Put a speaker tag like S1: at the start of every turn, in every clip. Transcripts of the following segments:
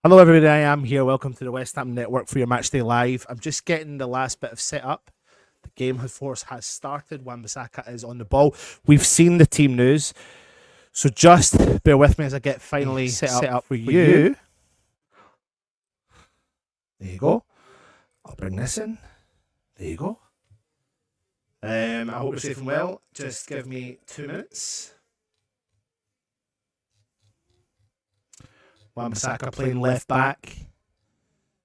S1: Hello, everybody. I am here. Welcome to the West Ham Network for your Matchday Live. I'm just getting the last bit of setup. The game, of course, has started. Wan-Bissaka is on the ball. We've seen the team news, so just bear with me as I get finally set up for you. There you go. I'll bring this in. There you go. I hope you're safe and well. Just give me 2 minutes. Wan-Bissaka playing left back.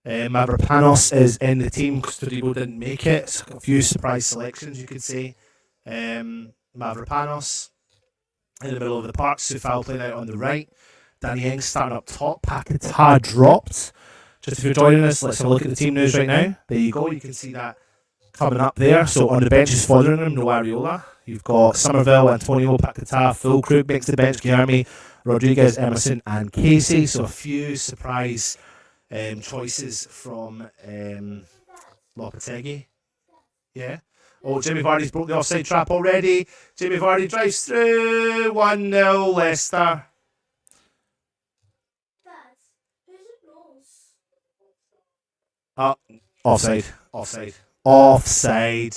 S1: Mavropanos is in the team. Custodibo didn't make it. So a few surprise selections, you could say. Mavropanos in the middle of the park. Sufal playing out on the right. Danny Ings starting up top. Paquetá dropped. Just if you're joining us, let's have a look at the team news right now. There you go. You can see that coming up there. So on the bench is Fotheringham, no Areola. You've got Somerville, Antonio, Paquetá, Fulkrug makes the bench, Guilherme, Rodriguez, Emerson, and Casey. So a few surprise choices from Lopetegui. Yeah. Oh, Jamie Vardy's broke the offside trap already. Jamie Vardy drives through. 1-0 Leicester. Offside. Offside. Offside.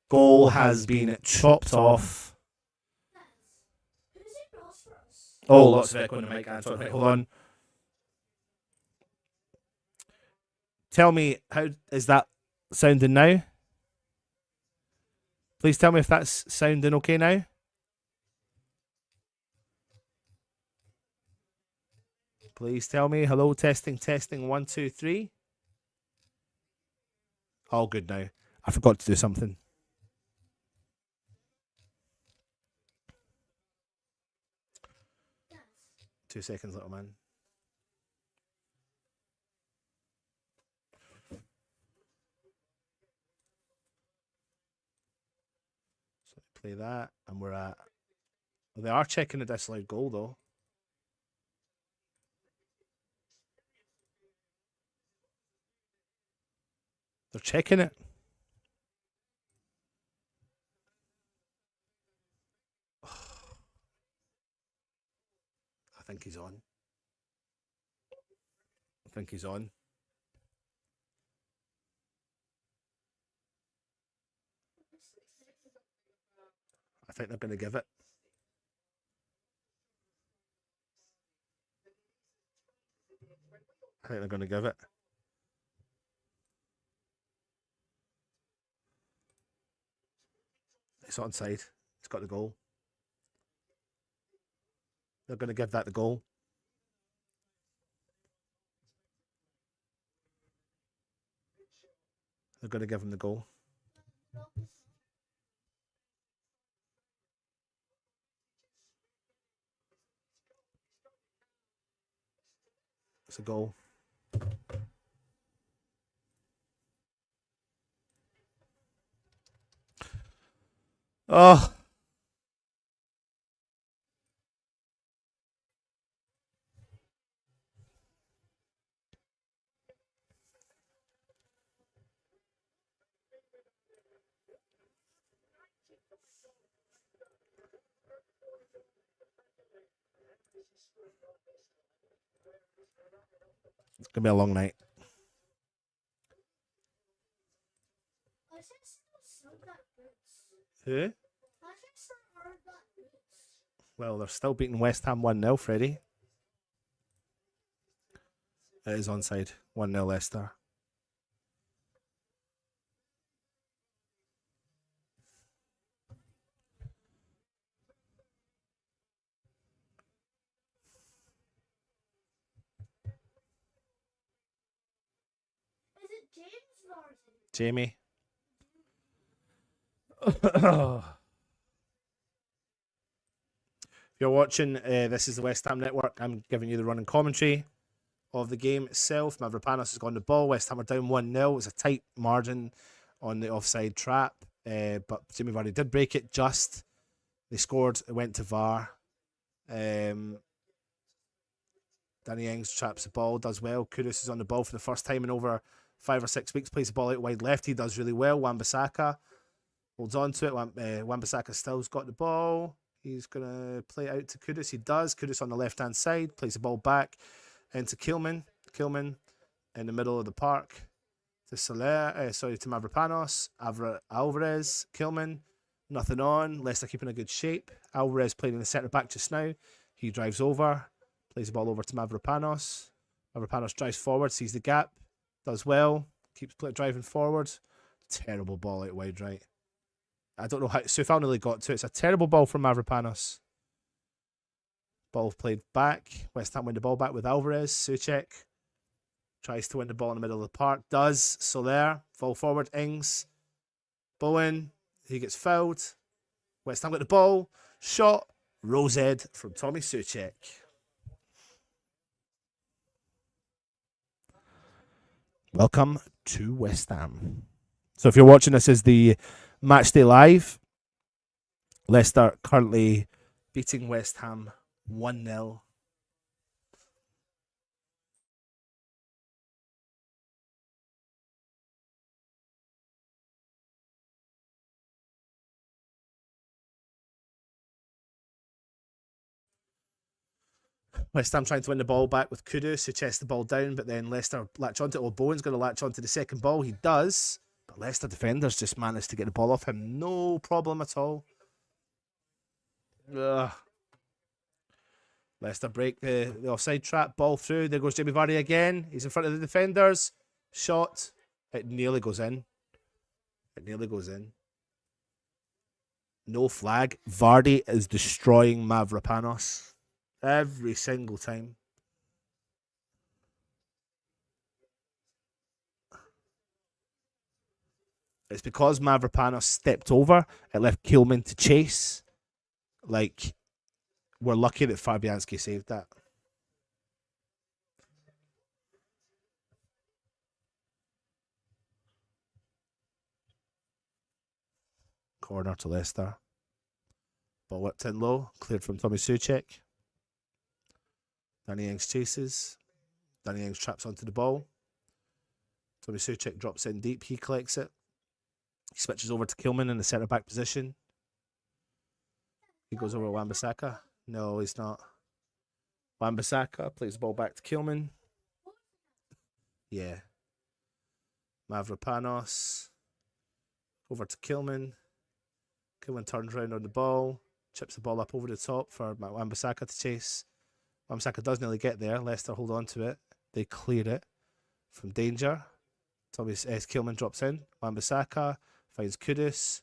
S1: Goal has been chopped off. Oh, lots of echo on the mic, Anton. Right, hold on. Tell me, how is that sounding now? Please tell me if that's sounding okay now. Please tell me. Hello, testing, testing. 1, 2, 3. All good now. I forgot to do something. Two seconds, little man. So play that, and we're at. Well, they are checking a disallowed goal though. They're checking it. I think he's on. I think he's on. I think they're going to give it. I think they're going to give it. It's onside. It's got the goal. They're going to give that the goal. They're going to give him the goal. It's a goal. Oh. It's going to be a long night. Who? Well, they're still beating West Ham 1-0, Freddie. It is onside. 1-0 Leicester.
S2: Is it James or is it
S1: Jamie. If you're watching, this is the West Ham Network. I'm giving you the running commentary of the game itself. Mavropanos has gone the ball. West Ham are down 1-0. It was a tight margin on the offside trap, but Jamie Vardy did break it just. They scored. It went to VAR. Danny Ings traps the ball, does well. Kudus is on the ball for the first time in over 5 or 6 weeks. Plays the ball out wide left. He does really well. Wan-Bissaka holds on to it. Wan-Bissaka still's got the ball. He's going to play it out to Kudus. He does. Kudus on the left-hand side. Plays the ball back into Keelman. Kilman in the middle of the park to to Mavropanos. Alvarez, Kilman, nothing on. Leicester keeping a good shape. Alvarez playing in the centre back just now. He drives over, plays the ball over to Mavropanos. Mavropanos drives forward, sees the gap, does well, keeps driving forward. Terrible ball out wide right. I don't know how Soufal nearly got to it. It's a terrible ball from Mavropanos. Ball played back. West Ham win the ball back with Alvarez. Souček tries to win the ball in the middle of the park. Does. Soler. Fall forward. Ings. Bowen. He gets fouled. West Ham got the ball. Shot. Rosed from Tommy Souček. Welcome to West Ham. So if you're watching this as the Matchday Live, Leicester currently beating West Ham 1-0. West Ham trying to win the ball back with Kudus, who chests the ball down, but then Leicester latch onto it. Well, Bowen's going to latch onto the second ball. He does, but Leicester defenders just managed to get the ball off him. No problem at all. Ugh. Leicester break the offside trap. Ball through. There goes Jamie Vardy again. He's in front of the defenders. Shot. It nearly goes in. It nearly goes in. No flag. Vardy is destroying Mavropanos every single time. It's because Mavropanos stepped over. It left Kilman to chase. Like, we're lucky that Fabianski saved that. Corner to Leicester. Ball whipped in low. Cleared from Tommy Souček. Danny Ings chases. Danny Ings traps onto the ball. Tommy Souček drops in deep. He collects it. He switches over to Kilman in the centre back position. He goes over to Wan-Bissaka. No, he's not. Wan-Bissaka plays the ball back to Kilman. Yeah. Mavropanos. Over to Kilman. Kilman turns around on the ball. Chips the ball up over the top for Wan-Bissaka to chase. Wan-Bissaka does nearly get there. Leicester hold on to it. They clear it from danger. Kilman drops in. Wan-Bissaka finds Kudus.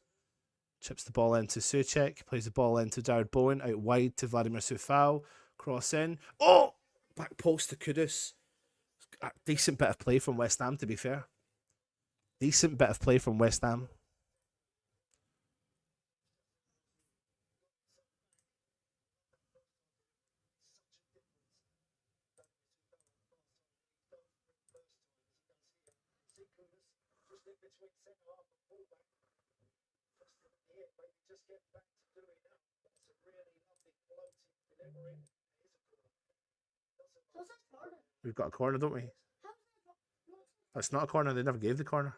S1: Chips the ball into Souček. Plays the ball into Jared Bowen. Out wide to Vladimir Soufal. Cross in. Oh! Back post to Kudus. A decent bit of play from West Ham, to be fair. Decent bit of play from West Ham. We've got a corner, don't we? That's not a corner. They never gave the corner.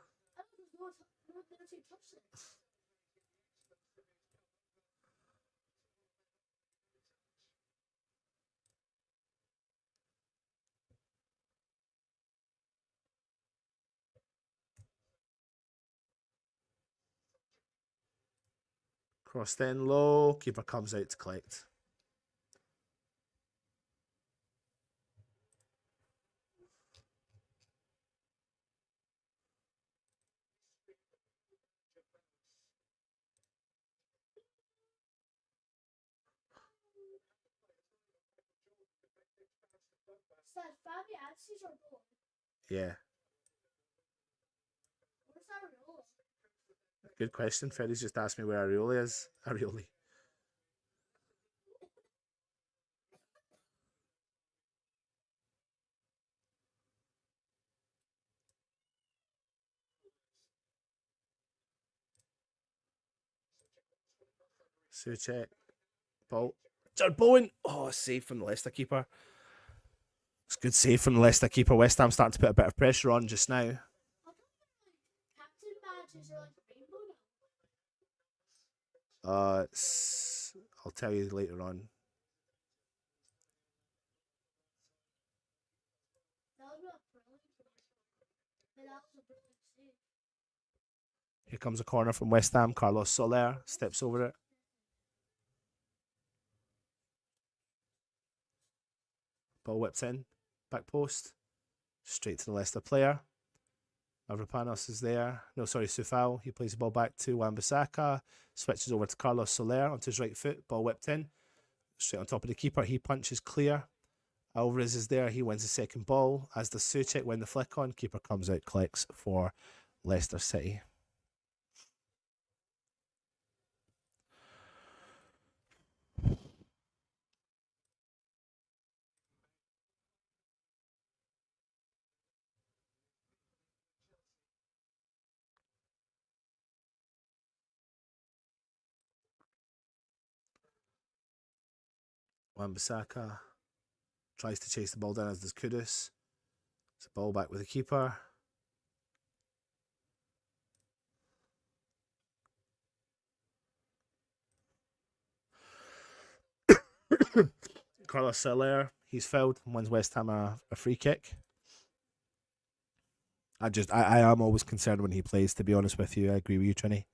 S1: Crossed in low. Keeper comes out to collect. Yeah. Good question. Ferry's just asked me where Arioli is. Arioli. Souček. Ball. Jared Bowen. Oh, save from the Leicester keeper. It's a good save from the Leicester keeper. West Ham starting to put a bit of pressure on just now. I'll tell you later on. Here comes a corner from West Ham. Carlos Soler steps over it. Ball whipped in. Back post. Straight to the Leicester player. Mavropanos is there. No, sorry, Sufal. He plays the ball back to Wan-Bissaka. Switches over to Carlos Soler onto his right foot. Ball whipped in. Straight on top of the keeper. He punches clear. Alvarez is there. He wins the second ball. As does Suchek when the flick on. Keeper comes out, collects for Leicester City. Wan-Bissaka tries to chase the ball down, as does Kudus. It's a ball back with the keeper. Carlos Soler, he's fouled and wins West Ham a free kick. I am always concerned when he plays, to be honest with you. I agree with you, Trini.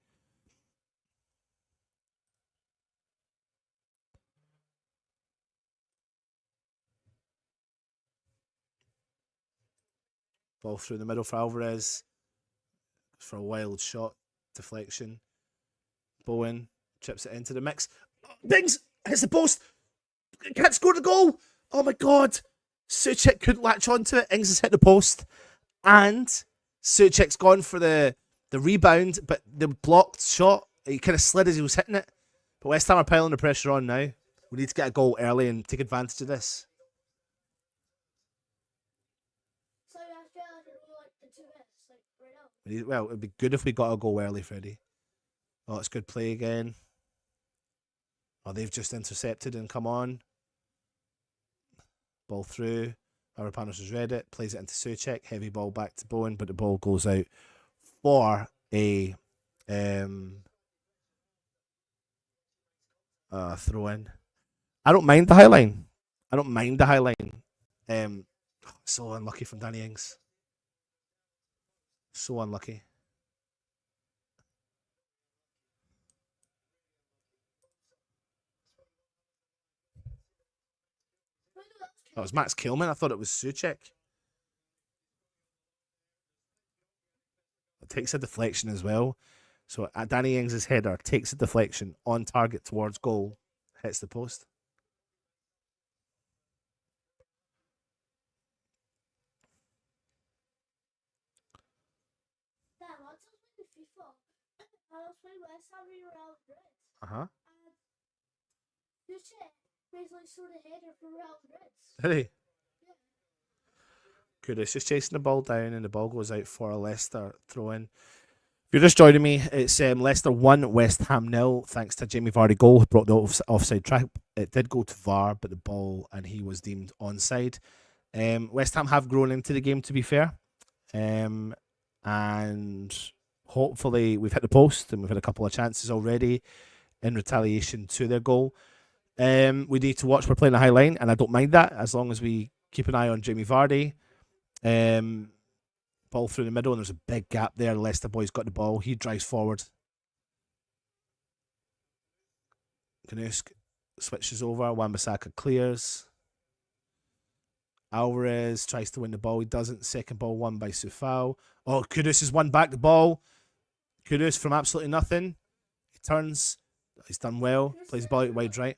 S1: Ball through the middle for Alvarez. For a wild shot. Deflection. Bowen chips it into the mix. Dings! Hits the post! Can't score the goal! Oh my god! Suchek couldn't latch onto it. Ings has hit the post. And Suchek's gone for the rebound, but the blocked shot, he kind of slid as he was hitting it. But West Ham are piling the pressure on now. We need to get a goal early and take advantage of this.
S2: So I feel like it will like the 2 minutes, like right now.
S1: Well, it'd be good if we got a goal early, Freddie. Oh, it's good play again. Oh, they've just intercepted and come on. Ball through. Mavropanos has read it, plays it into Suchek. Heavy ball back to Bowen, but the ball goes out for a throw in. I don't mind the high line. So unlucky from Danny Ings. So unlucky. That was Max Kilman. I thought it was Suchek. It takes a deflection as well. So Danny Ings' header takes a deflection on target towards goal, hits the post.
S2: Dad, once I was playing FIFA, I was playing West Ham Real Madrid.
S1: Uh-huh.
S2: And Suchek basically scored a header for Real Madrid.
S1: Hey. Kudus just chasing the ball down, and the ball goes out for a Leicester throw in. If you're just joining me, it's Leicester 1, West Ham 0, thanks to Jamie Vardy goal, who brought the offside trap. It did go to VAR, but the ball, and he was deemed onside. West Ham have grown into the game, to be fair. And hopefully we've hit the post, and we've had a couple of chances already in retaliation to their goal. We need to watch, we're playing a high line, and I don't mind that, as long as we keep an eye on Jamie Vardy. Ball through the middle, and there's a big gap there. The Leicester boy's got the ball. He drives forward. Kanusk switches over. Wan-Bissaka clears. Alvarez tries to win the ball. He doesn't. Second ball won by Sufal. Oh, Kudus has won back the ball. Kudus from absolutely nothing. He turns. He's done well. Plays the ball out wide right.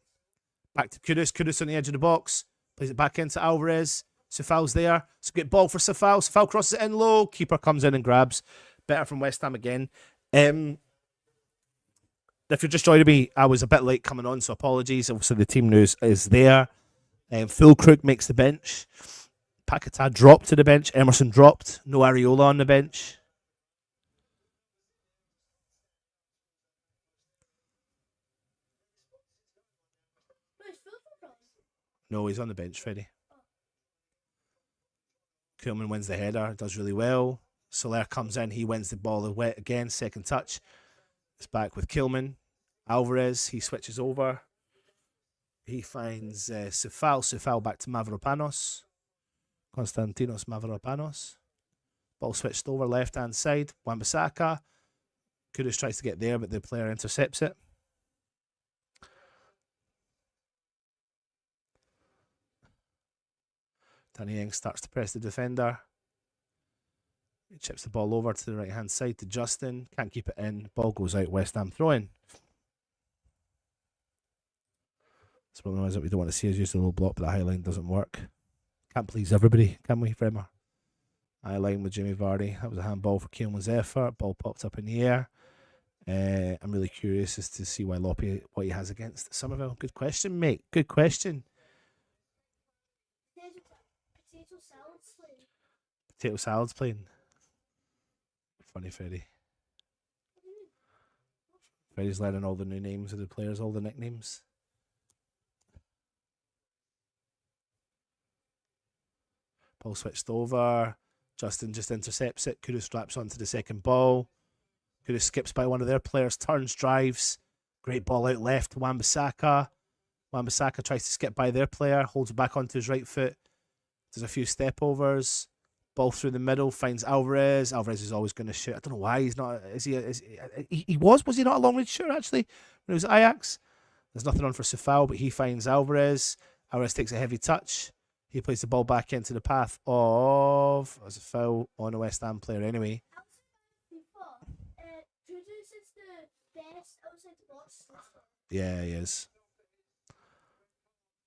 S1: Back to Kudus. Kudus on the edge of the box. Plays it back into Alvarez. Sufal's there. It's a good ball for Sufal. Sufal crosses it in low. Keeper comes in and grabs. Better from West Ham again. If you're just joining me, I was a bit late coming on, so apologies. Obviously, the team news is there. Fulkrug makes the bench. Paquetá dropped to the bench. Emerson dropped. No Areola on the bench. No, he's on the bench, Freddie. Koeman wins the header, does really well. Soler comes in, he wins the ball wet again, second touch. It's back with Kilman. Alvarez, he switches over. He finds Sufal. Sufal back to Mavropanos. Konstantinos Mavropanos. Ball switched over left-hand side. Wan-Bissaka. Kudus tries to get there, but the player intercepts it. Danny Ings starts to press the defender. He chips the ball over to the right-hand side to Justin. Can't keep it in. Ball goes out. West Ham throw-in. It's one of the ones that we don't want to see is use the low block, but the high line doesn't work. Can't please everybody, can we, Fremer? High line with Jamie Vardy. That was a handball for Keelman's effort. Ball popped up in the air. I'm really curious as to see why Loppy, what he has against Somerville. Good question, mate. Good question. Potato salad's playing. Funny Freddie. Freddie's learning all the new names of the players, all the nicknames. Ball switched over. Justin just intercepts it. Kudus straps onto the second ball. Kudus skips by one of their players, turns, drives. Great ball out left to Wan-Bissaka. Wan-Bissaka tries to skip by their player, holds it back onto his right foot. Does a few step overs. Ball through the middle, finds Alvarez. Alvarez is always going to shoot. I don't know why he's not. Was he not a long range shooter actually when he was at Ajax? There's nothing on for Sefal, but he finds Alvarez. Alvarez takes a heavy touch. He plays the ball back into the path of, as a foul on a West Ham player anyway. Yeah, he is.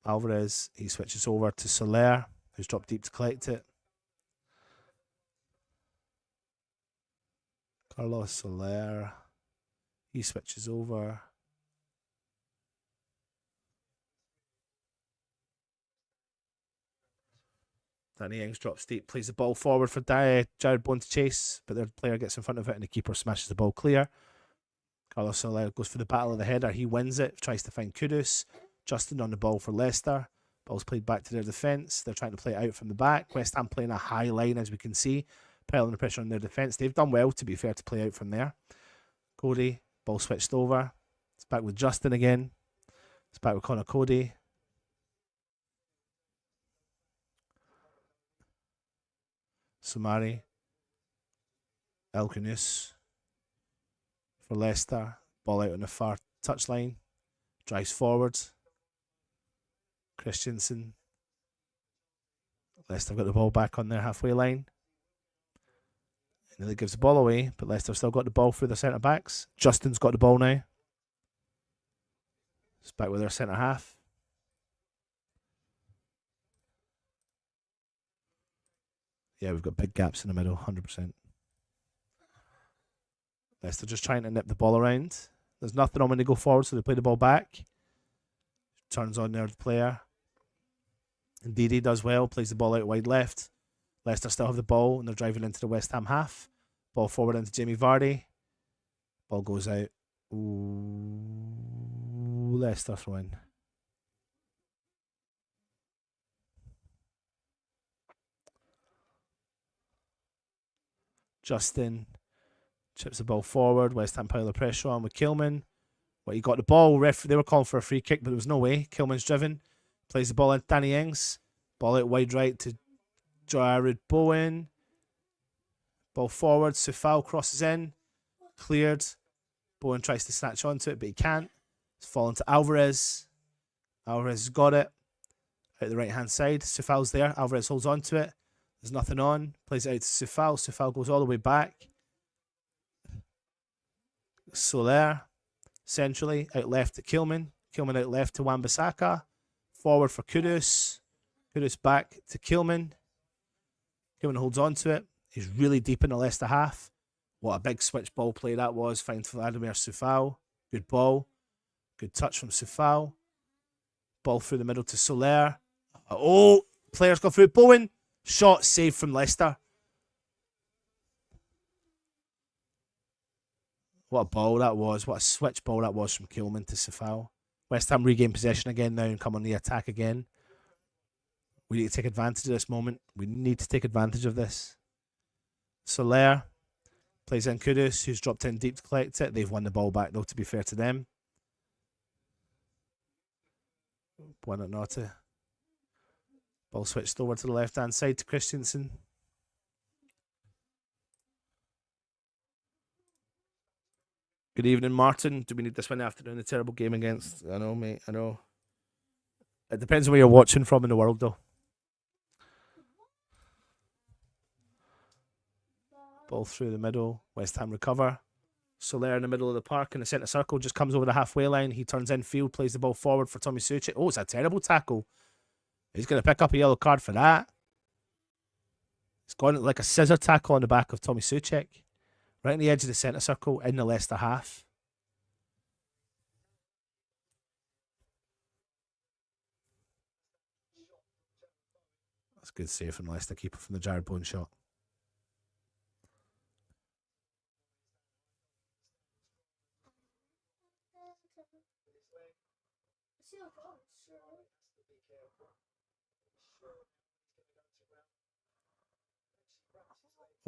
S1: Alvarez, he switches over to Soler, who's dropped deep to collect it. Carlos Soler, he switches over. Danny Ings drops deep, plays the ball forward for Jared Bowen to chase, but their player gets in front of it and the keeper smashes the ball clear. Carlos Soler goes for the battle of the header. He wins it, tries to find Kudus. Justin on the ball for Leicester. Ball's played back to their defence. They're trying to play it out from the back. West Ham playing a high line, as we can see, piling the pressure on their defence. They've done well, to be fair, to play out from there. Cody, ball switched over. It's back with Justin again. It's back with Connor Cody. Sumari. Elkinus for Leicester. Ball out on the far touchline. Drives forward. Christensen. Leicester got the ball back on their halfway line. And it gives the ball away, but Leicester still got the ball through the centre backs. Justin's got the ball now. It's back with their centre half. Yeah, we've got big gaps in the middle, 100%. Leicester just trying to nip the ball around. There's nothing on when they go forward, so they play the ball back. Turns on their player. And Didi does well, plays the ball out wide left. Leicester still have the ball, and they're driving into the West Ham half. Ball forward into Jamie Vardy. Ball goes out. Ooh, Leicester throw in. Justin chips the ball forward. West Ham pile the pressure on with Kilman. Well, he got the ball. They were calling for a free kick, but there was no way. Kilman's driven. Plays the ball in. Danny Ings. Ball out wide right to Jared Bowen. Ball forward. Sefal crosses in. Cleared. Bowen tries to snatch onto it, but he can't. It's fallen to Alvarez. Alvarez has got it. Out the right-hand side. Sefal's there. Alvarez holds on to it. There's nothing on. Plays it out to Sefal. Sefal goes all the way back. Soler. Centrally. Out left to Kilman. Kilman out left to Wan-Bissaka. Forward for Kudus. Kudus back to Kilman. Kilman holds on to it. He's really deep in the Leicester half. What a big switch ball play that was. Finds Vladimir Sefal. Good ball. Good touch from Sefal. Ball through the middle to Soler. Oh, players go through. Bowen. Shot saved from Leicester. What a ball that was. What a switch ball that was from Kilman to Sefal. West Ham regain possession again now and come on the attack again. We need to take advantage of this moment. We need to take advantage of this. Soler plays in Kudus, who's dropped in deep to collect it. They've won the ball back, though, to be fair to them. Buonanotte. Ball switched over to the left-hand side to Christensen. Good evening, Martin. Do we need this win after doing the terrible game against? I know, mate. I know. It depends on where you're watching from in the world, though. Ball through the middle. West Ham recover. Soler in the middle of the park in the centre circle, just comes over the halfway line. He turns in field, plays the ball forward for Tommy Suchek. Oh, it's a terrible tackle. He's going to pick up a yellow card for that. It's gone like a scissor tackle on the back of Tommy Suchek. Right on the edge of the centre circle in the Leicester half. That's a good save from the Leicester keeper from the Jared Bowen shot.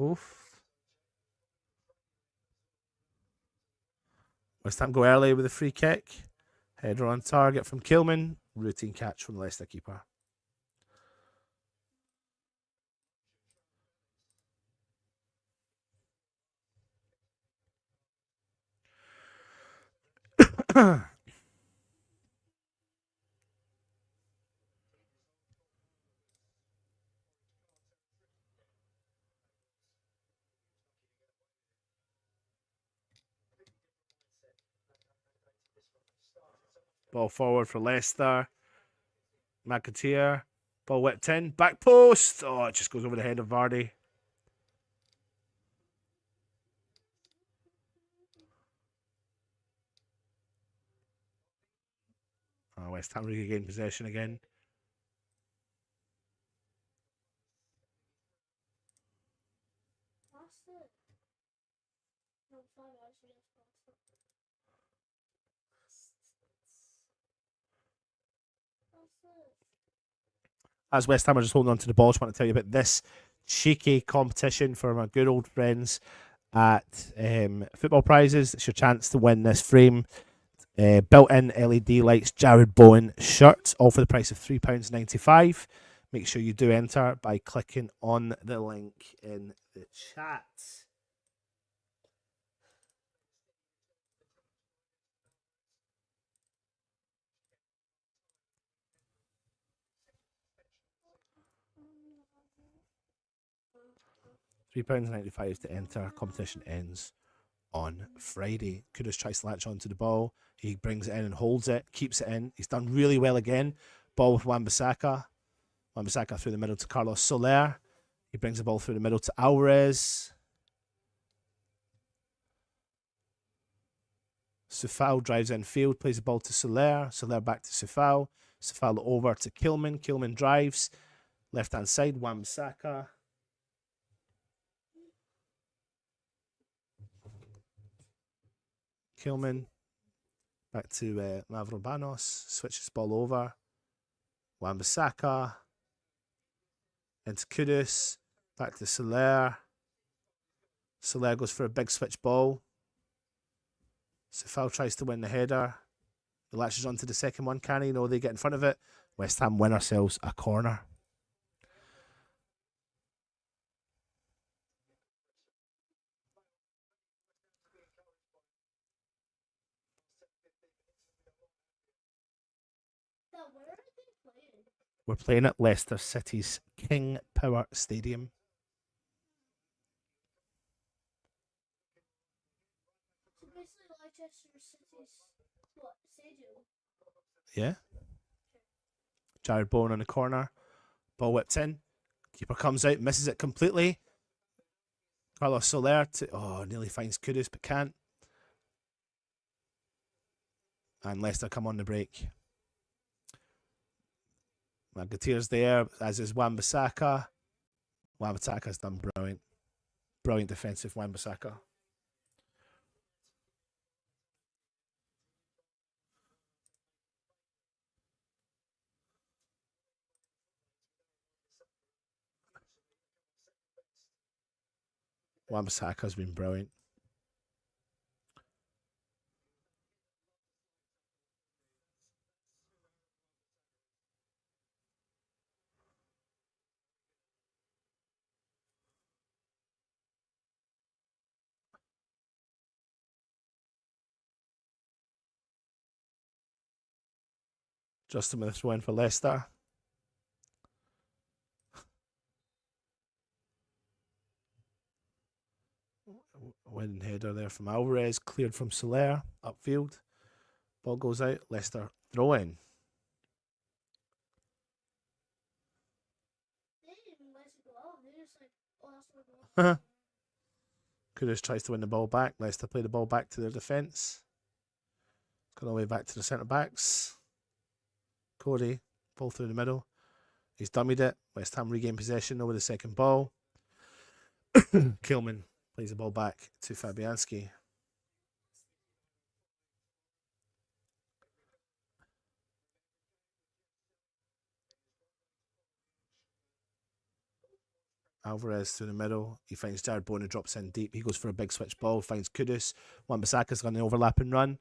S1: Oof. West Ham go early with a free kick. Header on target from Kilman. Routine catch from the Leicester keeper. Ball forward for Leicester. McAteer. Ball whipped in. Back post. Oh, it just goes over the head of Vardy. Oh, West Ham regain possession again. As West Ham are just holding on to the ball, I just want to tell you about this cheeky competition for my good old friends at Football Prizes. It's your chance to win this frame. Built-in LED lights Jared Bowen shirt, all for the price of £3.95. Make sure you do enter by clicking on the link in the chat. £3.95 to enter. Competition ends on Friday. Kudus tries to latch onto the ball. He brings it in and holds it, keeps it in. He's done really well again. Ball with Wan-Bissaka. Wan-Bissaka through the middle to Carlos Soler. He brings the ball through the middle to Alvarez. Sufal drives in field, plays the ball to Soler. Soler back to Sufal. Sufal over to Kilman. Kilman drives. Left-hand side, Wan-Bissaka. Kilman back to Mavropanos, switches ball over. Wan-Bissaka into Kudus, back to Soler. Soler goes for a big switch ball. Sufal tries to win the header. He latches onto the second one. Can he? No, they get in front of it. West Ham win ourselves a corner. We're playing at Leicester City's King Power Stadium. Yeah. Jared Bowen on the corner. Ball whipped in. Keeper comes out, misses it completely. Carlos Soler nearly finds Kudus but can't. And Leicester come on the break. Magateer's there, as is Wan-Bissaka. Wan-Bissaka's done brilliant. Brilliant defensive Wan-Bissaka. Wan-Bissaka's been brilliant. Justin with a throw in for Leicester. Winning header there from Alvarez, cleared from Soler, upfield. Ball goes out, Leicester throw in.
S2: They didn't even let it go out. They're just like, oh, that's not going.
S1: Kudus tries to win the ball back. Leicester play the ball back to their defence. Gone all the way back to the centre backs. Cody, ball through the middle. He's dummied it. West Ham regain possession over the second ball. Kilman plays the ball back to Fabianski. Alvarez through the middle. He finds Jared Bowen and drops in deep. He goes for a big switch ball. Finds Kudus. Wan-Bissaka's got an overlapping run.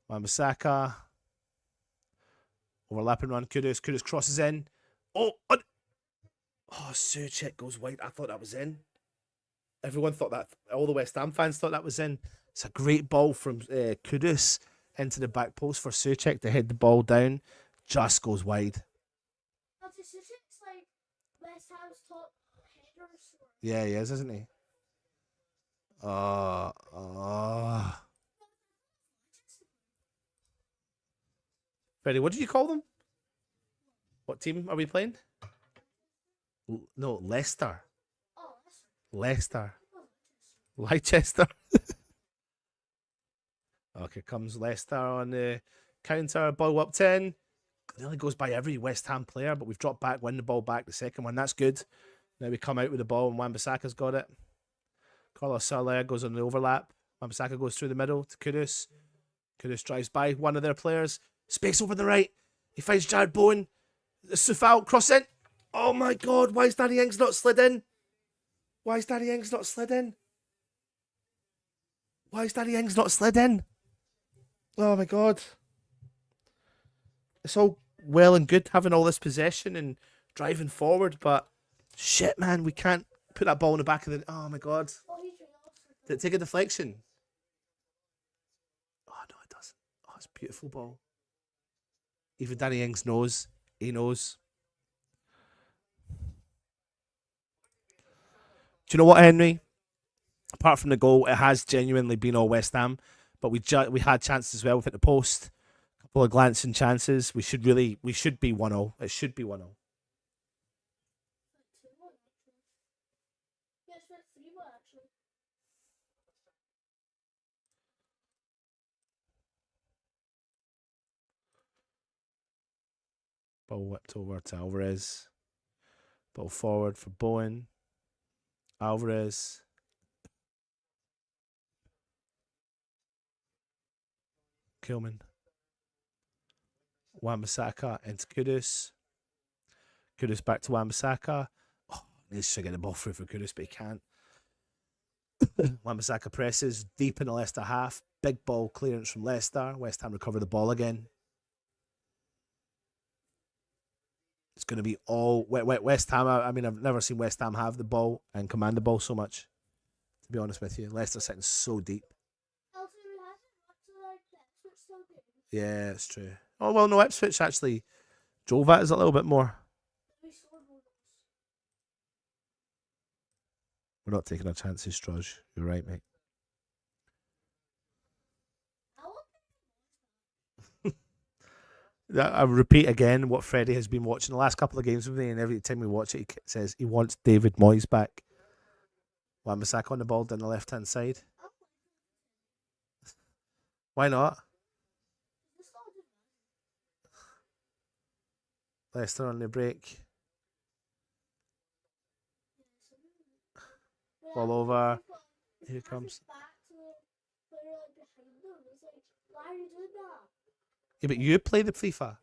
S1: Wan-Bissaka. Overlapping run. Kudus. Kudus crosses in. Oh, Suchek goes wide. I thought that was in. Everyone thought that. All the West Ham fans thought that was in. It's a great ball from Kudus into the back post for Suchek to head the ball down. Just goes wide.
S2: That's Sussex, like West Ham's top header.
S1: Yeah, he is, isn't he? Freddie, what did you call them? What team are we playing? No, Leicester.
S2: Oh,
S1: Leicester. Leicester. Okay, comes Leicester on the counter. Ball up 10. Nearly goes by every West Ham player, but we've dropped back, win the ball back. The second one, that's good. Now we come out with the ball, and Wan-Bissaka's got it. Carlos Soler goes on the overlap. Wan-Bissaka goes through the middle to Kudus. Kudus drives by one of their players. Space over the right. He finds Jared Bowen. Sufal cross in. Oh my God, why is Danny Ings not slid in? Why is Danny Ings not slid in? Why is Danny Ings not slid in? Oh my God. It's all well and good having all this possession and driving forward, but shit, man, we can't put that ball in the back of the... Oh my God. Did it take a deflection? Oh no, it doesn't. Oh, it's a beautiful ball. Even Danny Ings knows. He knows. Do you know what, Henry? Apart from the goal, it has genuinely been all West Ham, but we had chances as well. We've hit the post, a couple of glancing chances. We should be 1-0. It should be 1-0.
S2: Yes, that's 3-1 actually.
S1: Ball whipped over to Alvarez. Ball forward for Bowen. Alvarez. Kilman. Wan-Bissaka into Kudus. Kudus back to Wan-Bissaka. Oh, needs to get the ball through for Kudus, but he can't. Wan-Bissaka presses deep in the Leicester half. Big ball clearance from Leicester. West Ham recover the ball again. It's going to be all West Ham. I mean, I've never seen West Ham have the ball and command the ball so much, to be honest with you. Leicester sitting so deep. Yeah, it's true. Oh, well, no, Ipswich actually drove at us a little bit more. We're not taking our chances, Strudge. You're right, mate. I repeat again what Freddie has been watching the last couple of games with me, and every time we watch it, he says he wants David Moyes back. Wan-Bissaka on the ball down the left-hand side. Why not? Leicester on the break. Ball over. Here it comes.
S2: Why are you doing that?
S1: Yeah, but you play the FIFA.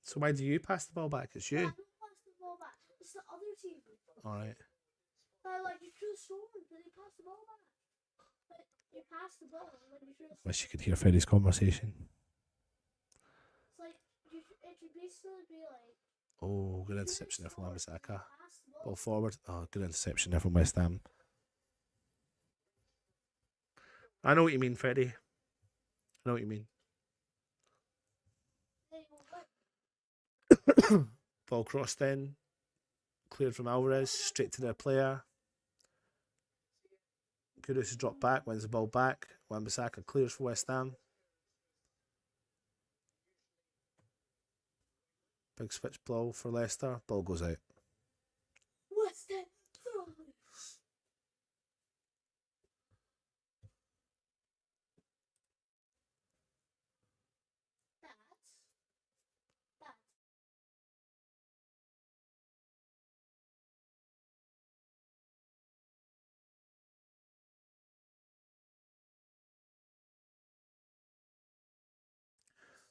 S1: So why do you pass the ball back? It's you.
S2: I don't pass the ball back. It's the other team.
S1: Alright.
S2: Like you could have scored, but they pass the ball back. But you pass the ball and then you should have.
S1: Wish you could hear Freddie's conversation.
S2: It's like it should basically be like.
S1: Oh, good interception there from Wan-Bissaka. Ball forward. Oh, good interception there from West Ham. I know what you mean, Freddie. I know what you mean. Ball crossed in. Cleared from Alvarez. Straight to their player. Kudus has dropped back. Wins the ball back. Wan-Bissaka clears for West Ham. Big switch ball for Leicester. Ball goes out.
S2: What's that?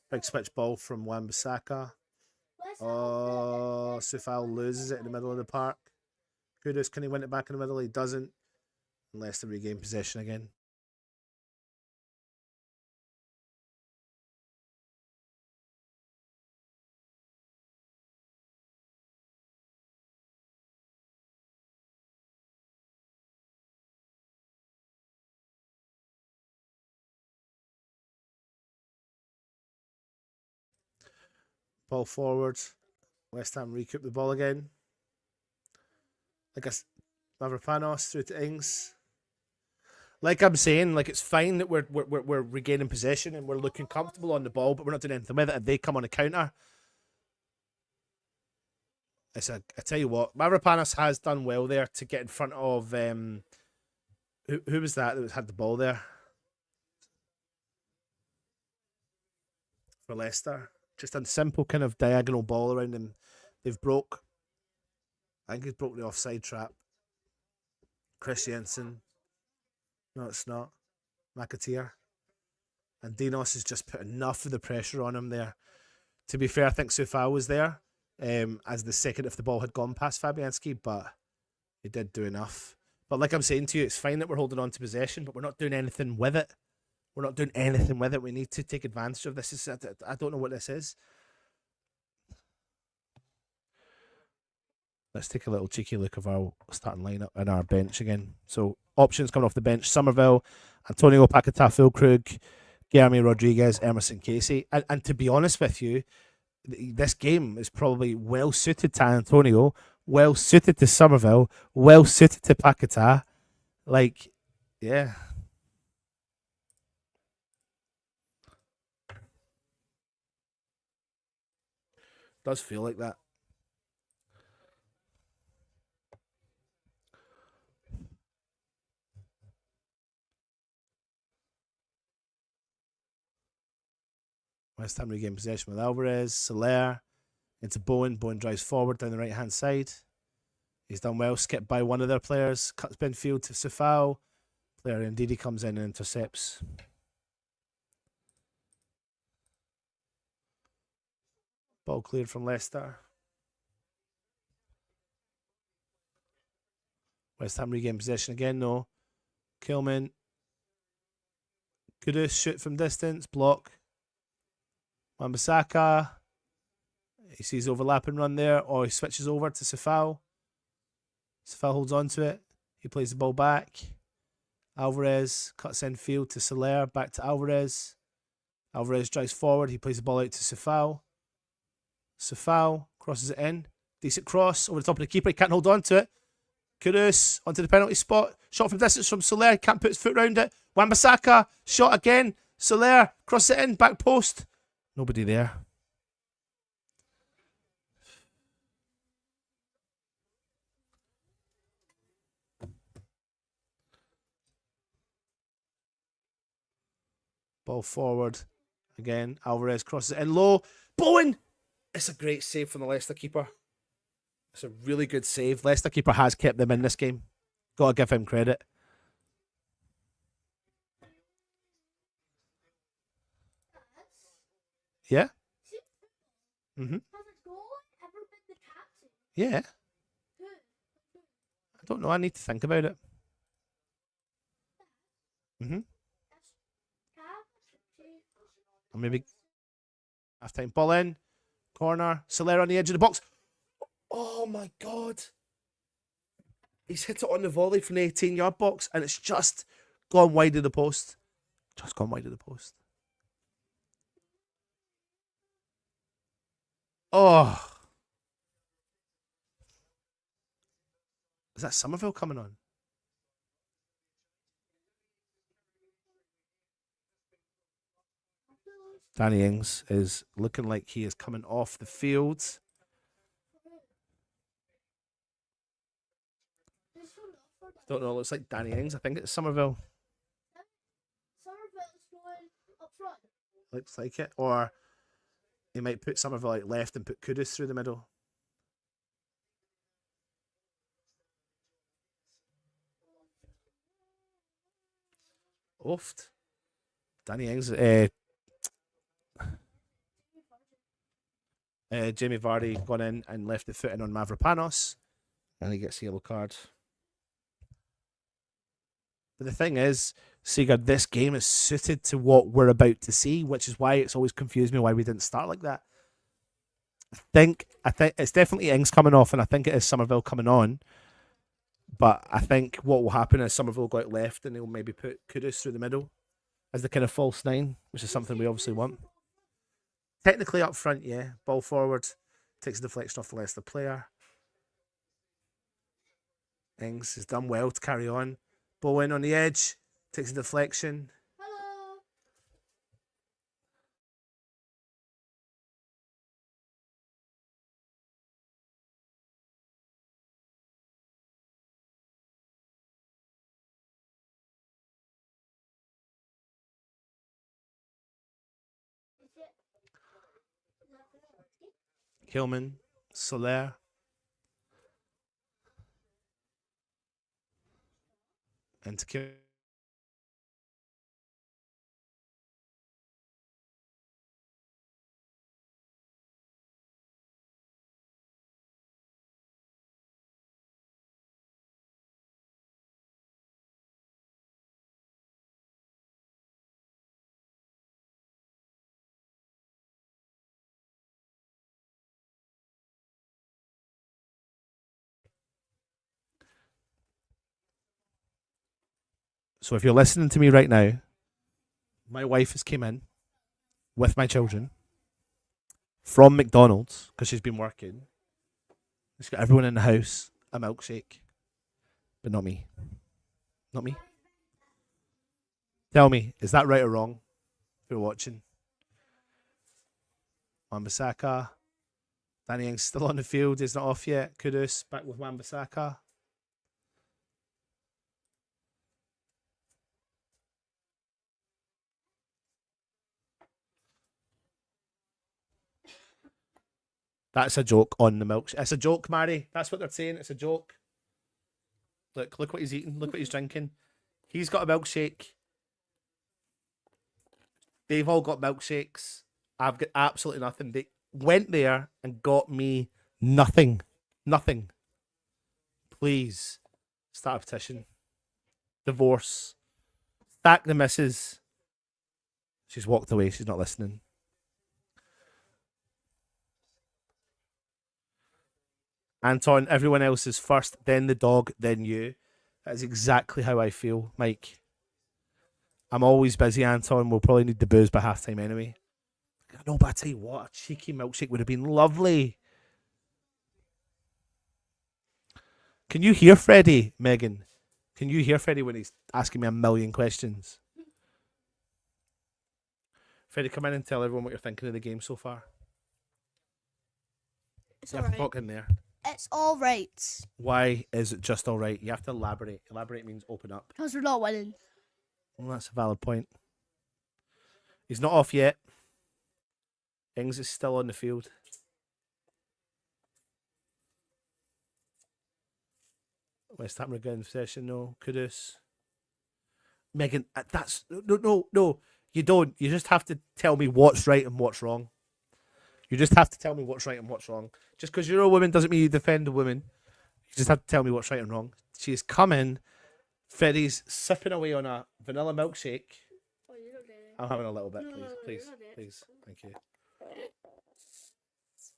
S1: Big switch ball from Wan-Bissaka. Oh, Sufal loses it in the middle of the park. Kudus, can he win it back in the middle? He doesn't. And Leicester regain possession again. Ball forward. West Ham recoup the ball again. Like a Mavropanos through to Ings. Like I'm saying, like it's fine that we're regaining possession and we're looking comfortable on the ball, but we're not doing anything with it. And they come on a counter. I tell you what, Mavropanos has done well there to get in front of who was that had the ball there for Leicester. Just a simple kind of diagonal ball around him. They've broke. I think he's broke the offside trap. Chris Jensen. No, it's not. McAteer. And Dinos has just put enough of the pressure on him there. To be fair, I think Sufal was there as the second if the ball had gone past Fabianski, but he did do enough. But like I'm saying to you, it's fine that we're holding on to possession, but we're not doing anything with it. We're not doing anything with it. We need to take advantage of this. I don't know what this is. Let's take a little cheeky look of our starting lineup and our bench again. So options coming off the bench: Somerville, Antonio Paquetá, Füllkrug, Guilherme Rodriguez, Emerson Casey. And to be honest with you, this game is probably well suited to Antonio, well suited to Somerville, well suited to Paquetá. Like, yeah. Does feel like that. West Ham regain possession with Alvarez, Soler into Bowen. Bowen drives forward down the right hand side. He's done well, skipped by one of their players, cuts midfield to Sufal. Player indeed he comes in and intercepts. Ball cleared from Leicester. West Ham regain possession again, though. Kilman. Kudus shoot from distance, block. Wan-Bissaka. He sees overlapping run there, or he switches over to Sufal. Sufal holds on to it. He plays the ball back. Alvarez cuts in field to Soler, back to Alvarez. Alvarez drives forward. He plays the ball out to Sufal. Sufal crosses it in. Decent cross over the top of the keeper. He can't hold on to it. Kudus onto the penalty spot. Shot from distance from Soler. Can't put his foot around it. Wan-Bissaka. Shot again. Soler. Cross it in. Back post. Nobody there. Ball forward. Again, Alvarez crosses it in low. Bowen! It's a great save from the Leicester keeper. It's a really good save. Leicester keeper has kept them in this game. Got to give him credit. Yeah? Mm-hmm. Yeah. I don't know. I need to think about it. Mm-hmm. Or maybe half time ball in. Corner. Soler on the edge of the box. Oh my God. He's hit it on the volley from the 18-yard box and it's just gone wide of the post. Just gone wide of the post. Oh. Is that Somerville coming on? Danny Ings is looking like he is coming off the field. Don't know. It looks like Danny Ings. I think it's Somerville.
S2: Somerville's going up front.
S1: Looks like it. Or he might put Somerville out left and put Kudus through the middle. Oft. Danny Ings. Jamie Vardy gone in and left the foot in on Mavropanos. And he gets a yellow card. But the thing is, Sigurd, this game is suited to what we're about to see, which is why it's always confused me why we didn't start like that. I think it's definitely Ings coming off, and I think it is Somerville coming on. But I think what will happen is Somerville will go out left, and they'll maybe put Kudus through the middle as the kind of false nine, which is something we obviously want. Technically up front, yeah. Ball forward, takes a deflection off the Leicester player. Ings has done well to carry on. Ball in on the edge, takes a deflection.
S2: Hello.
S1: Hillman, Soler. And to kill. So if you're listening to me right now, my wife has came in with my children from McDonald's because she's been working. She's got everyone in the house a milkshake, but not me. Not me. Tell me, is that right or wrong? If you're watching, Wan-Bissaka, Danny Ings still on the field. He's not off yet. Kudus back with Wan-Bissaka. That's a joke on the milkshake. It's a joke, Mary. That's what they're saying. It's a joke. Look what he's eating. Look what he's drinking. He's got a milkshake. They've all got milkshakes. I've got absolutely nothing. They went there and got me nothing. Nothing. Please start a petition. Divorce. Sack the missus. She's walked away. She's not listening. Anton, everyone else is first, then the dog, then you. That is exactly how I feel, Mike. I'm always busy, Anton. We'll probably need the booze by halftime anyway. No, but I tell you what, a cheeky milkshake would have been lovely. Can you hear Freddie, Megan? Can you hear Freddie when he's asking me a million questions? Freddie, come in and tell everyone what you're thinking of the game so far.
S2: It's
S1: You have to
S2: alright.
S1: talk in there.
S2: It's alright.
S1: Why is it just all right? You have to elaborate. Elaborate means open up.
S2: Because we're not winning.
S1: Well, that's a valid point. He's not off yet. Ings is still on the field. West Ham are going possession. No, Kudus. Megan, that's no. You don't. You just have to tell me what's right and what's wrong. You just have to tell me what's right and what's wrong. Just because you're a woman doesn't mean you defend a woman. You just have to tell me what's right and wrong. She's coming. Freddie's sipping away on a vanilla milkshake.
S2: Oh, you don't get it.
S1: I'm having a little bit,
S2: No,
S1: please.
S2: no,
S1: Please,
S2: you're not it.
S1: please. Thank you.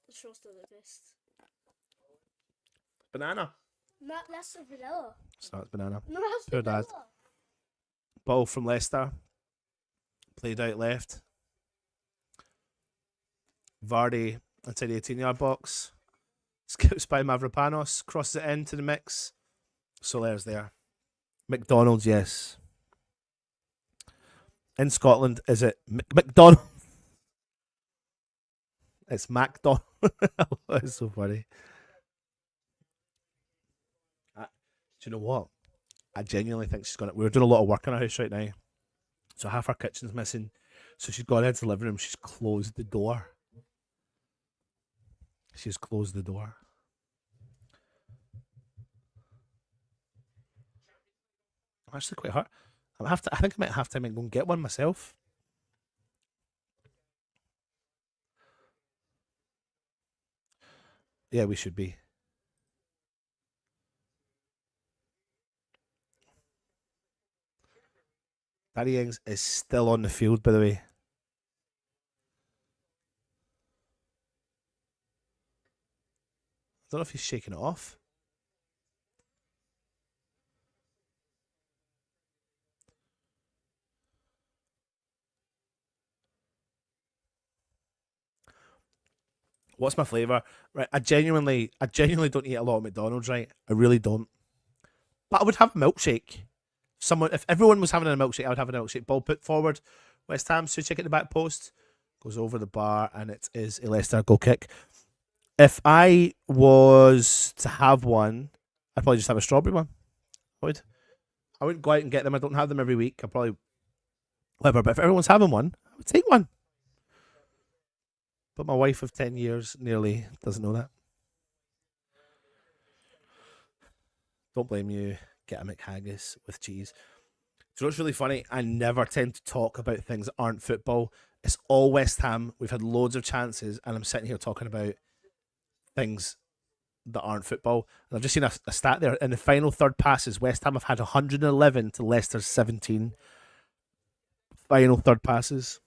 S2: The show's still the best.
S1: Banana.
S2: That's a vanilla.
S1: It's not banana.
S2: No, that's
S1: Poor
S2: vanilla.
S1: dad. Ball from Leicester. Played out left. Vardy inside the 18-yard box. Skips by Mavropanos, crosses it into the mix. Soler's there. McDonald's, yes. In Scotland, is it McDonald? It's MacDonald. It's so funny. Do you know what? I genuinely think she's gonna. We're doing a lot of work in our house right now, so half our kitchen's missing. So she's gone into the living room. She's closed the door. She's closed the door. I'm actually quite hurt. I think I might have to go and get one myself. Yeah, we should be. Danny Ings is still on the field, by the way. I don't know if he's shaking it off. What's my flavour? Right, I genuinely don't eat a lot of McDonald's. Right, I really don't. But I would have a milkshake. If everyone was having a milkshake, I would have a milkshake. Ball put forward. West Ham, Suchek at the back post. Goes over the bar, and it is a Leicester goal kick. If I was to have one, I'd probably just have a strawberry one. I would. I wouldn't go out and get them. I don't have them every week. I probably whatever. But if everyone's having one, I would take one. But my wife of 10 years nearly doesn't know that. Don't blame you. Get a McHaggis with cheese. So what's really funny? I never tend to talk about things that aren't football. It's all West Ham. We've had loads of chances, and I'm sitting here talking about things that aren't football. And I've just seen a stat there. In the final third passes, West Ham have had 111 to Leicester's 17. Final third passes.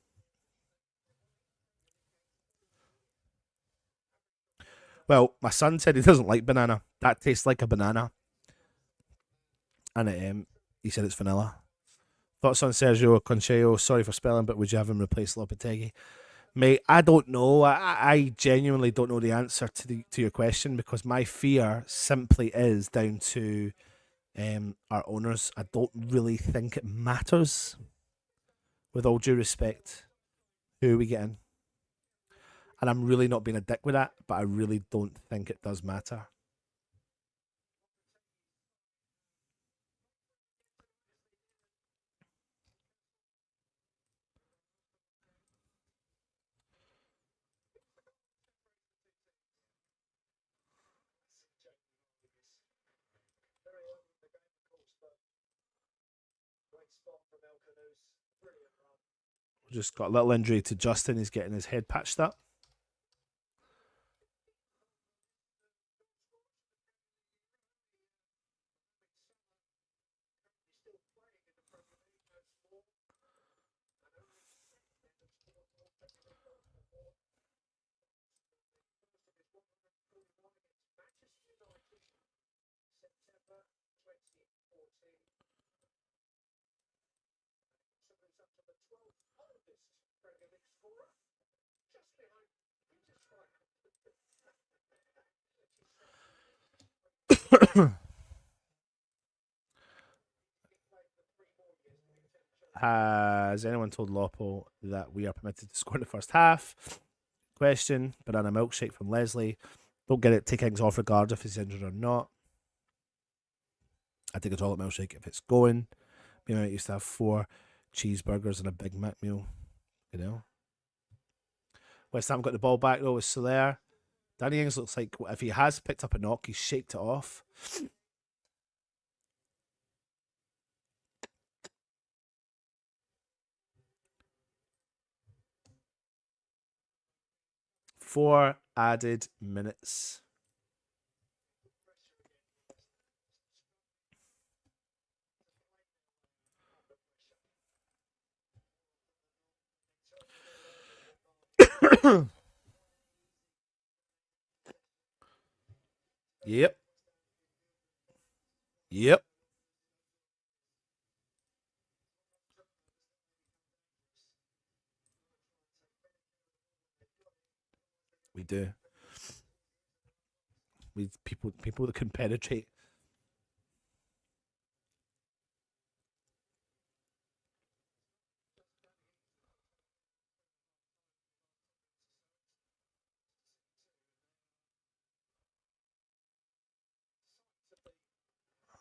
S1: Well, my son said he doesn't like banana. That tastes like a banana. And he said it's vanilla. Thoughts on Sergio Concheo? Sorry for spelling, but would you have him replace Lopetegui? Mate, I don't know. I genuinely don't know the answer to your question, because my fear simply is down to our owners. I don't really think it matters, with all due respect, who we get in. And I'm really not being a dick with that, but I really don't think it does matter. Just got a little injury to Justin. He's getting his head patched up. Has anyone told Lopo that we are permitted to score in the first half? Question. Banana milkshake from Leslie. Don't get it. Take things off regardless if he's injured or not. I take a chocolate milkshake if it's going. Me and I used to have 4 cheeseburgers and a Big Mac meal. You know. West Ham got the ball back though with Soler. Danny Ings looks like if he has picked up a knock, he's shaped it off. Four added minutes. Yep. Yep. We do. We people that can penetrate.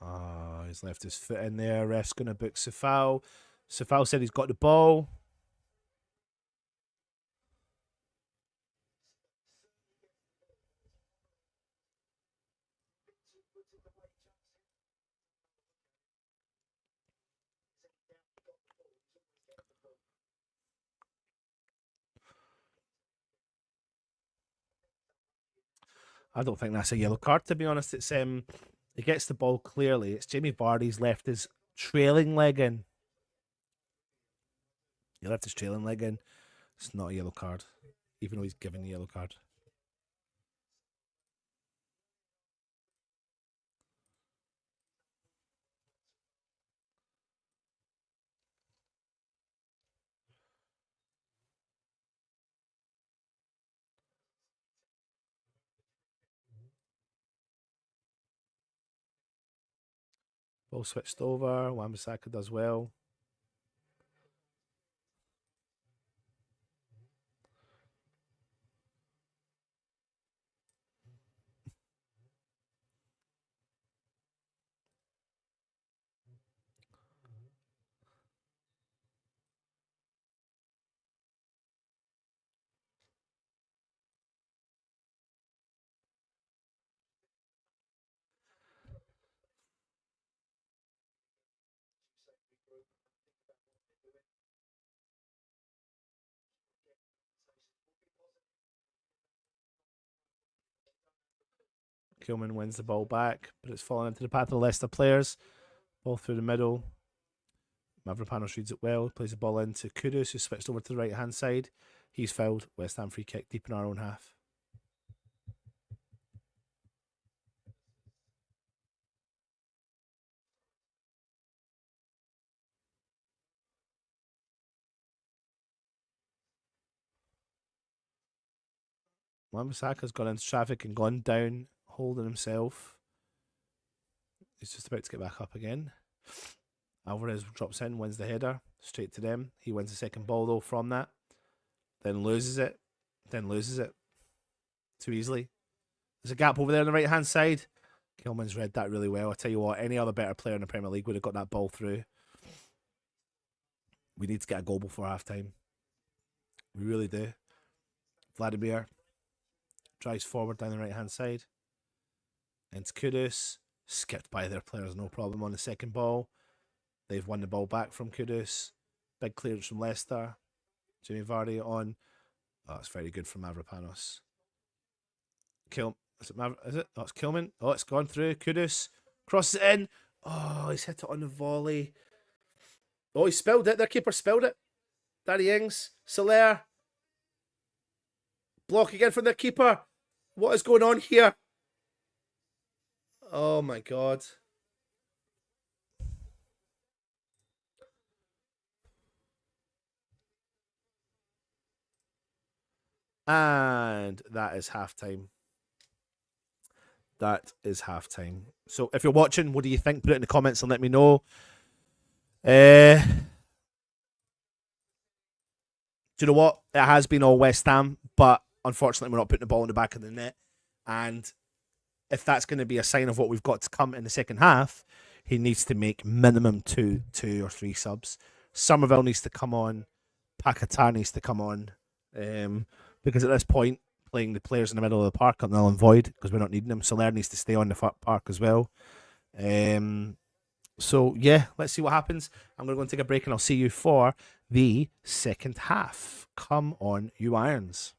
S1: Oh, he's left his foot in there. Ref's going to book Safal. Safal said he's got the ball. I don't think that's a yellow card, to be honest. It's he gets the ball clearly. It's Jamie Vardy's left his trailing leg in. He left his trailing leg in. It's not a yellow card, even though he's given the yellow card. Ball switched over. Wan-Bissaka does well. Kilman wins the ball back, but it's fallen into the path of the Leicester players. Ball through the middle. Mavropanos reads it well, plays the ball into Kudus, who switched over to the right hand side. He's fouled. West Ham free kick deep in our own half. Wan-Bissaka's gone into traffic and gone down, holding himself. He's just about to get back up again. Alvarez drops in, wins the header, straight to them. He wins the second ball, though, from that. Then loses it. Too easily. There's a gap over there on the right-hand side. Kilman's read that really well. I tell you what, any other better player in the Premier League would have got that ball through. We need to get a goal before half-time. We really do. Vladimir drives forward down the right-hand side. Into Kudus. Skipped by their players, no problem on the second ball. They've won the ball back from Kudus. Big clearance from Leicester. Jamie Vardy on. Oh, it's very good from Mavropanos. Is it? Oh, it's Kilman. Oh, it's gone through. Kudus crosses it in. Oh, he's hit it on the volley. Oh, he spilled it. Their keeper spilled it. Danny Ings. Soler. Block again from their keeper. What is going on here? Oh my god. And that is halftime. That is halftime. So if you're watching, what do you think? Put it in the comments and let me know. Do you know what? It has been all West Ham, but unfortunately, we're not putting the ball in the back of the net. And if that's going to be a sign of what we've got to come in the second half, he needs to make minimum two or three subs. Somerville needs to come on. Paquetá needs to come on. Because at this point, playing the players in the middle of the park are null and void because we're not needing them. Soler needs to stay on the park as well. So yeah, let's see what happens. I'm going to go and take a break, and I'll see you for the second half. Come on, you Irons.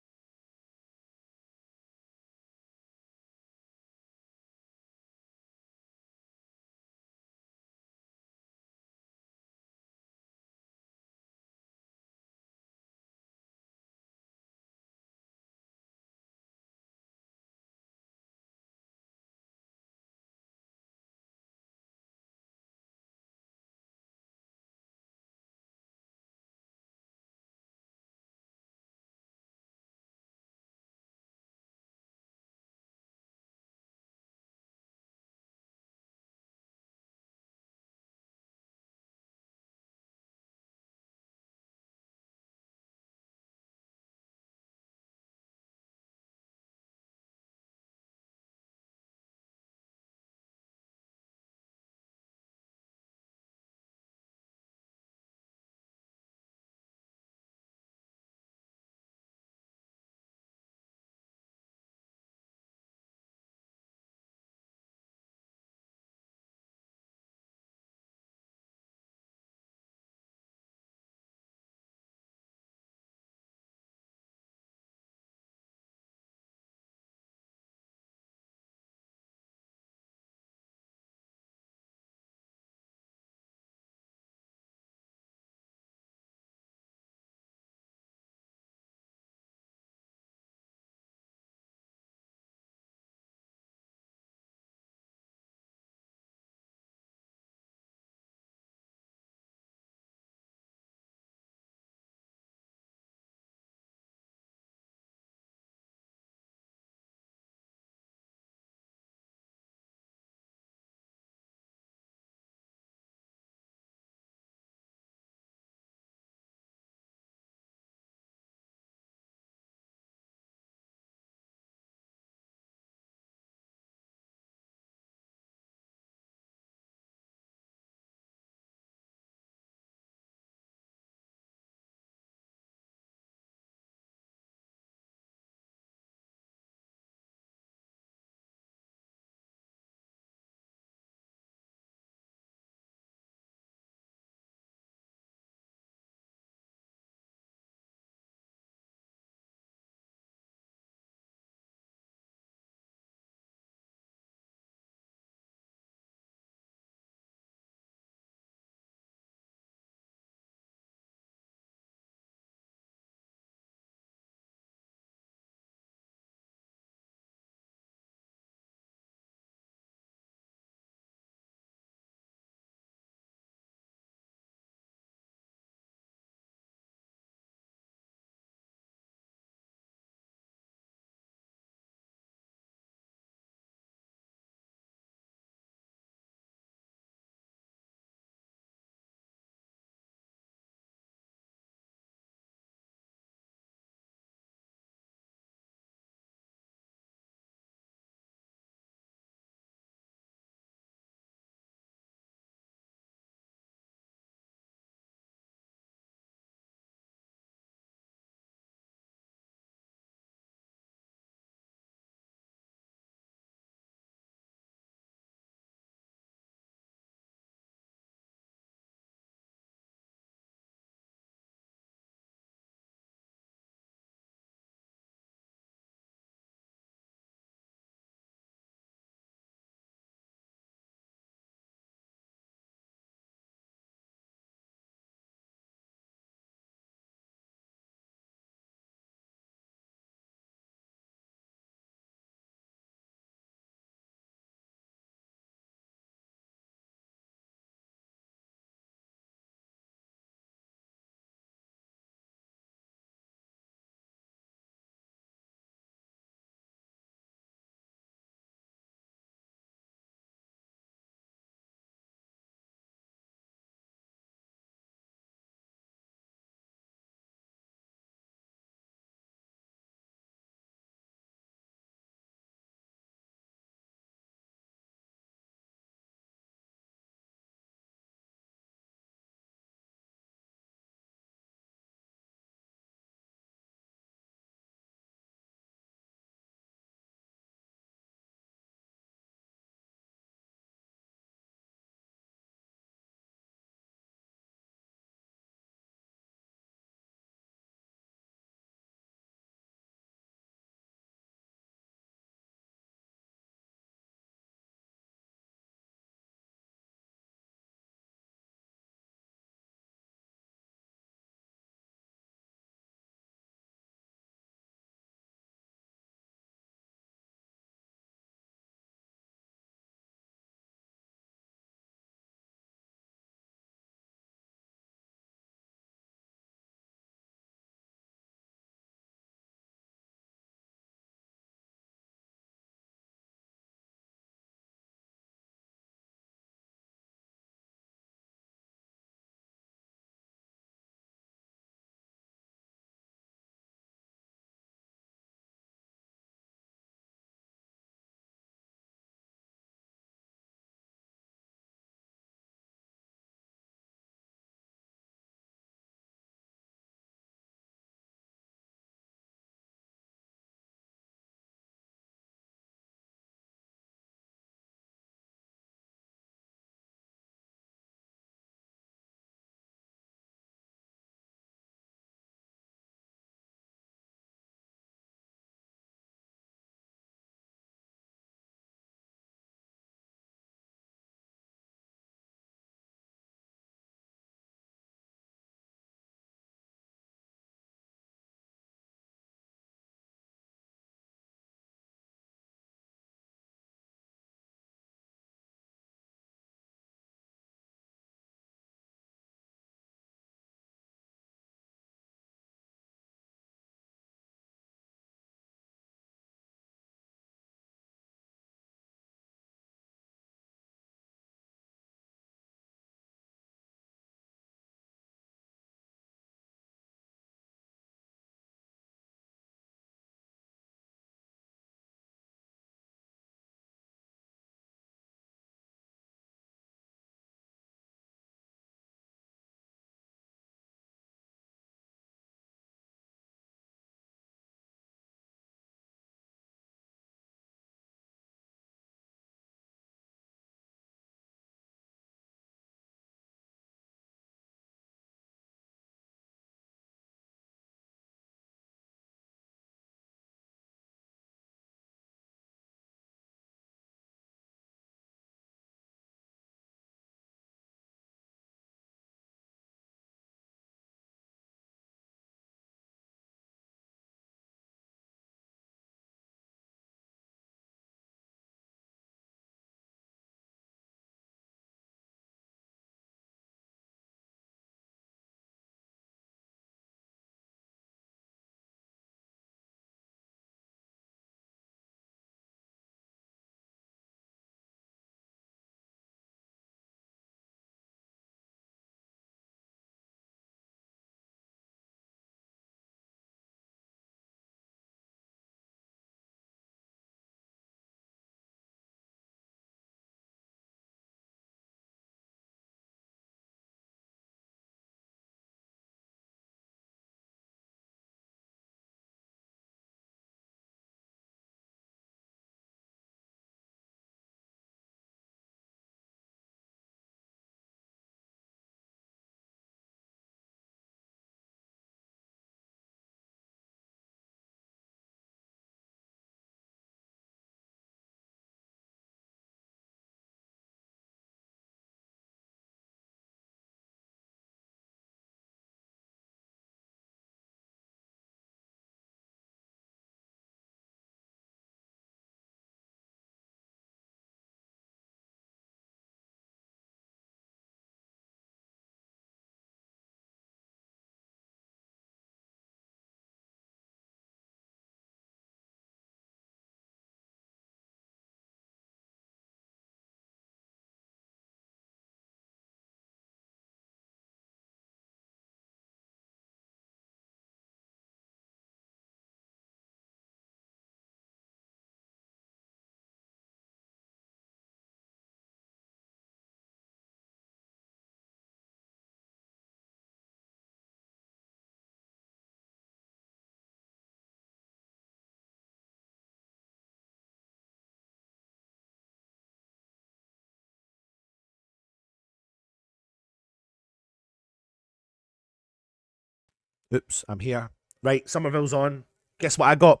S1: Oops, I'm here. Right, Somerville's on. Guess what I got?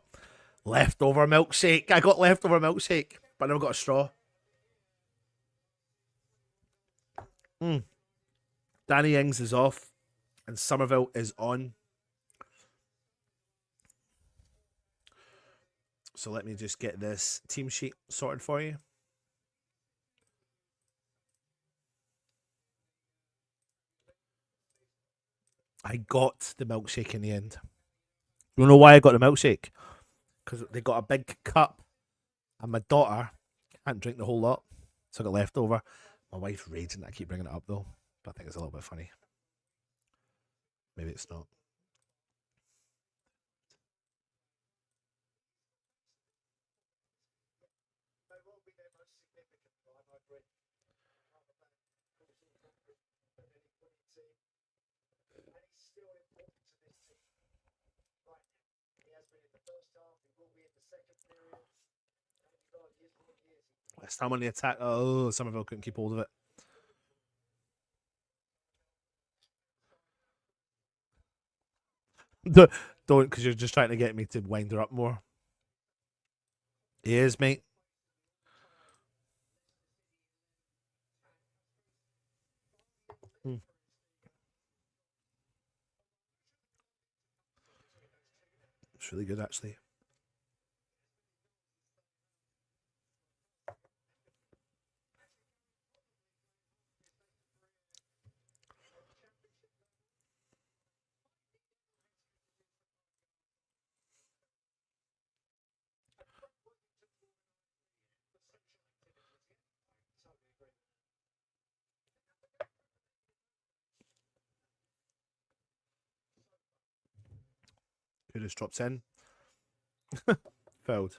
S1: Leftover milkshake. I got leftover milkshake, but I never got a straw. Danny Ings is off, and Somerville is on. So let me just get this team sheet sorted for you. I got the milkshake in the end. You know why I got the milkshake? Because they got a big cup, and my daughter can't drink the whole lot, so I got leftover. My wife's raging that I keep bringing it up though, but I think it's a little bit funny. Maybe it's not. West Ham on the attack. Oh, Somerville couldn't keep hold of it. Don't, because you're just trying to get me to wind her up more. He is, mate. It's really good, actually. Who just drops in? Fouled.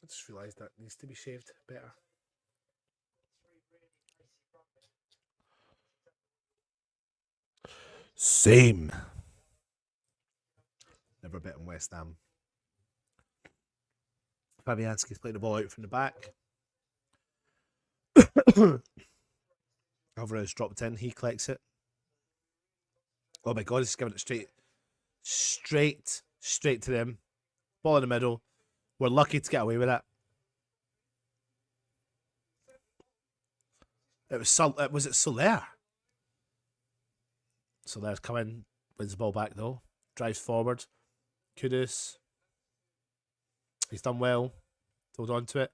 S1: I just realised that needs to be shaved better. Same. Never bet on West Ham. Fabianski's playing the ball out from the back. Alvarez dropped in. He collects it. Oh my god, he's giving it straight to them. Ball in the middle. We're lucky to get away with that. Was it Soler? Soler's coming, wins the ball back though. Drives forward. Kudus. He's done well. Hold on to it.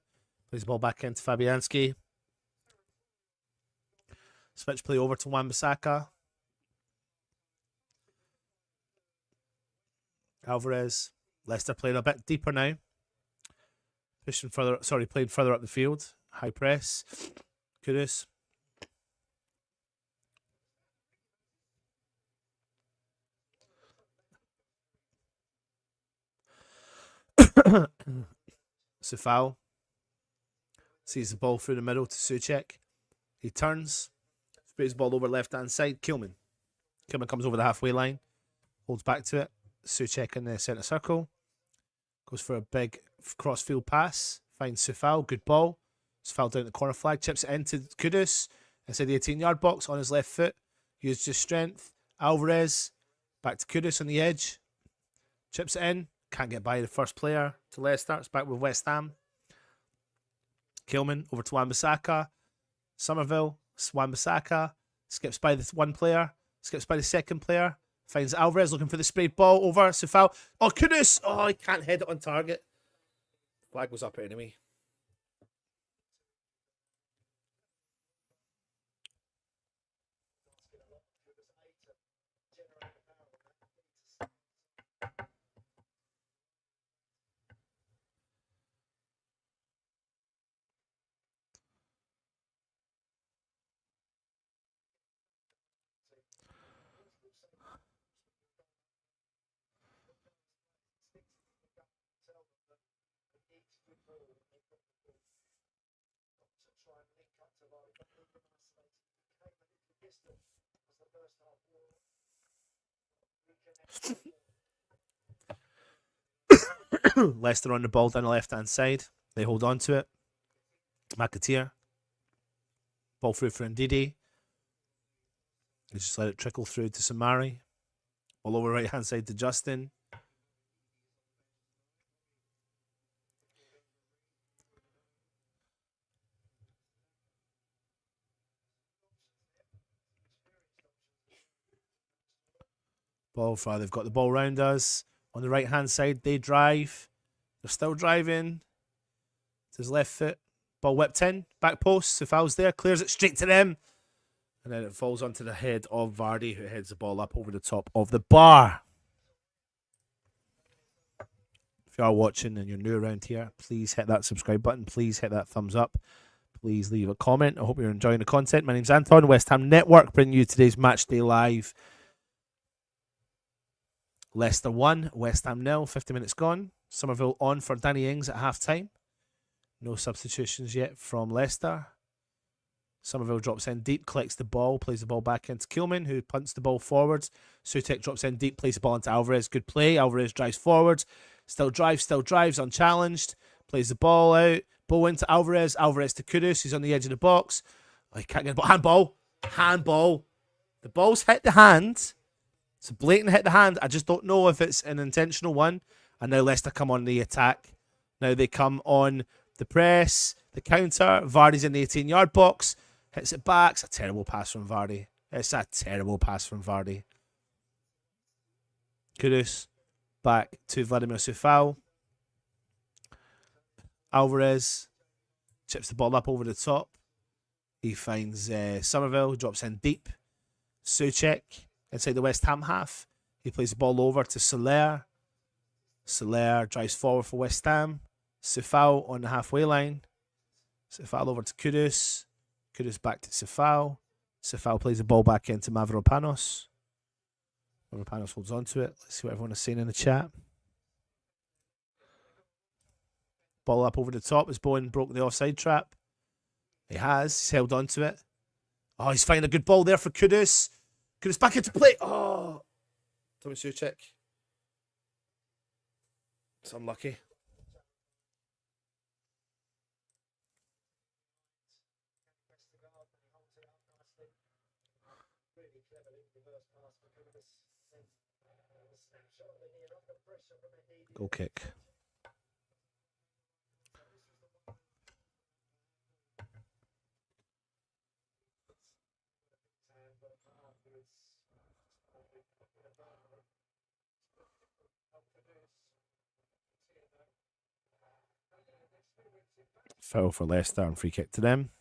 S1: Plays the ball back into Fabianski. Switch play over to Wan-Bissaka. Alvarez. Leicester playing a bit deeper now. Playing further up the field. High press. Kudus. Sufal sees the ball through the middle to Souček. He turns, sprays the ball over left hand side. Kilman comes over the halfway line, holds back to it. Souček in the centre circle, goes for a big cross field pass, finds Sufal. Good ball. Sufal down the corner flag, chips it into Kudus inside the 18-yard box on his left foot. Used his strength. Alvarez back to Kudus on the edge, chips it in. Can't get by the first player to Leicester. It's back with West Ham. Kilman over to Wan-Bissaka. Somerville. Wan-Bissaka. Skips by the one player. Skips by the second player. Finds Alvarez looking for the sprayed ball over Sufal. Oh, Kudus! Oh, he can't head it on target. Flag was up anyway. Leicester on the ball down the left-hand side. They hold on to it. McAteer. Ball through for Ndidi. They just let it trickle through to Samari. All over right-hand side to Justin. They've got the ball round us. On the right-hand side, they drive. They're still driving. It's his left foot. Ball whipped in. Back post. Sufal's there. Clears it straight to them. And then it falls onto the head of Vardy, who heads the ball up over the top of the bar. If you are watching and you're new around here, please hit that subscribe button. Please hit that thumbs up. Please leave a comment. I hope you're enjoying the content. My name's Anton, West Ham Network, bringing you today's Matchday Live. Leicester 1, West Ham 0, 50 minutes gone. Somerville on for Danny Ings at half-time. No substitutions yet from Leicester. Somerville drops in deep, collects the ball, plays the ball back into Keelman, who punts the ball forwards. Sutek drops in deep, plays the ball into Alvarez. Good play. Alvarez drives forwards. Still drives, unchallenged. Plays the ball out. Ball into Alvarez. Alvarez to Kudus. He's on the edge of the box. Oh, he can't get the ball. Handball. The ball's hit the hand. It's a blatant hit the hand. I just don't know if it's an intentional one. And now Leicester come on the attack. Now they come on the press, the counter. Vardy's in the 18-yard box. Hits it back. It's a terrible pass from Vardy. Kudus back to Vladimir Sufal. Alvarez chips the ball up over the top. He finds Somerville, drops in deep. Soucek inside the West Ham half. He plays the ball over to Soler. Soler drives forward for West Ham. Sufal on the halfway line. Sufal over to Kudus. Kudus back to Sufal. Sufal plays the ball back into Mavropanos. Mavropanos holds on to it. Let's see what everyone is saying in the chat. Ball up over the top as Bowen broke the offside trap. He has. He's held on to it. Oh, he's finding a good ball there for Kudus. Kudus back into play. Oh, Tommy Soucek. It's unlucky. Goal kick. Foul for Leicester and free kick to them.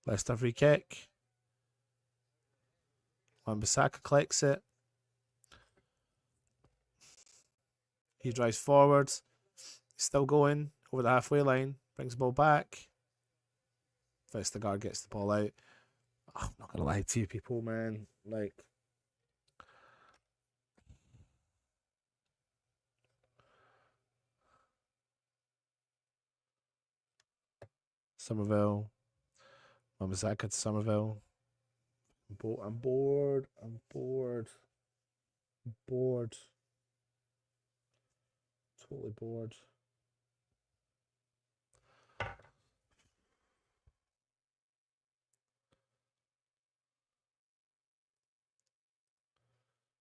S1: Leicester free kick. Wan-Bissaka collects it. He drives forward. Still going over the halfway line. Brings the ball back. Vestergaard gets the ball out. Oh, I'm not going to lie to you people, man. Like, Somerville. Wan-Bissaka to Somerville. I'm bored. Totally bored.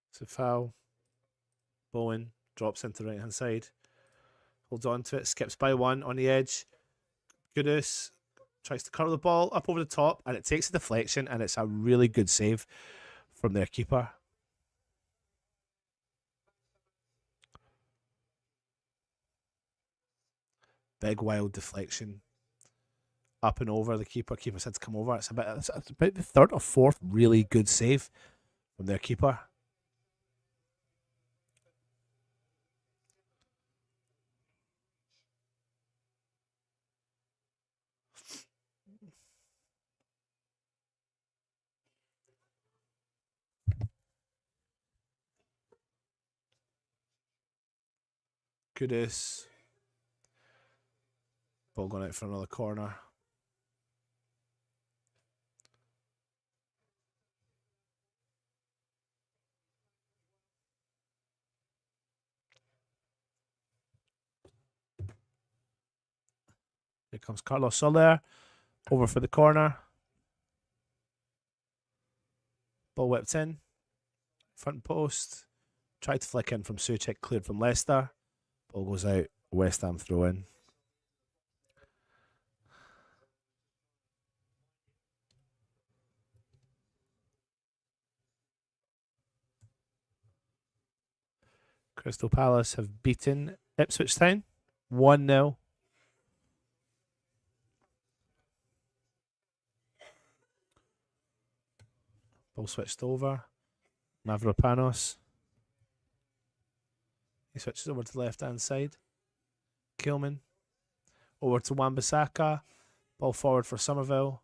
S1: It's a foul. Bowen drops into the right hand side. Holds on to it. Skips by one on the edge. Kudus tries to curl the ball up over the top, and it takes a deflection, and it's a really good save from their keeper. Big wild deflection. Up and over the keeper. Keeper's had to come over. It's about the third or fourth really good save from their keeper. Kudus. Ball going out for another corner. Here comes Carlos Soler. Over for the corner. Ball whipped in. Front post. Tried to flick in from Souček. Cleared from Leicester. Ball goes out. West Ham throw in. Crystal Palace have beaten Ipswich Town 1-0. Ball switched over. Mavropanos. He switches over to the left-hand side. Kilman. Over to Wan-Bissaka. Ball forward for Somerville.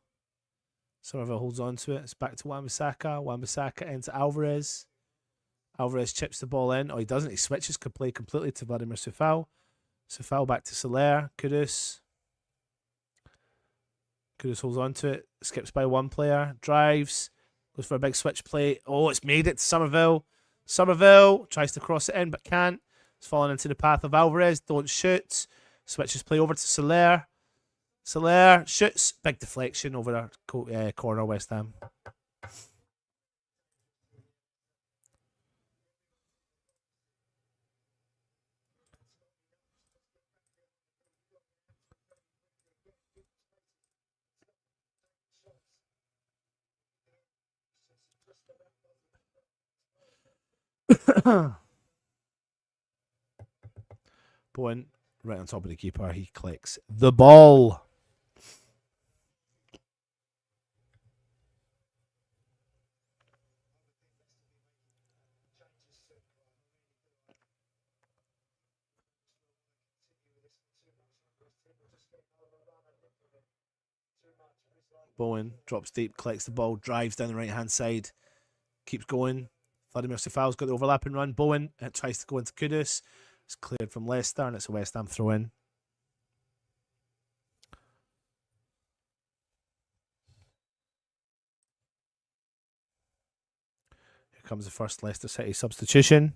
S1: Somerville holds on to it. It's back to Wan-Bissaka. Wan-Bissaka into Alvarez. Alvarez chips the ball in. Oh, he doesn't. He switches play completely to Vladimir Coufal. Coufal back to Soler. Kudus. Kudus holds on to it. Skips by one player. Drives. Goes for a big switch play. Oh, it's made it to Somerville. Somerville tries to cross it in but can't. It's fallen into the path of Alvarez. Don't shoot. Switches play over to Soler. Soler shoots. Big deflection over the corner, West Ham. Bowen, right on top of the keeper. He clicks the ball. Bowen drops deep, collects the ball, drives down the right-hand side, keeps going. Vladimir Coufal's got the overlapping run. Bowen tries to go into Kudus. It's cleared from Leicester, and it's a West Ham throw-in. Here comes the first Leicester City substitution.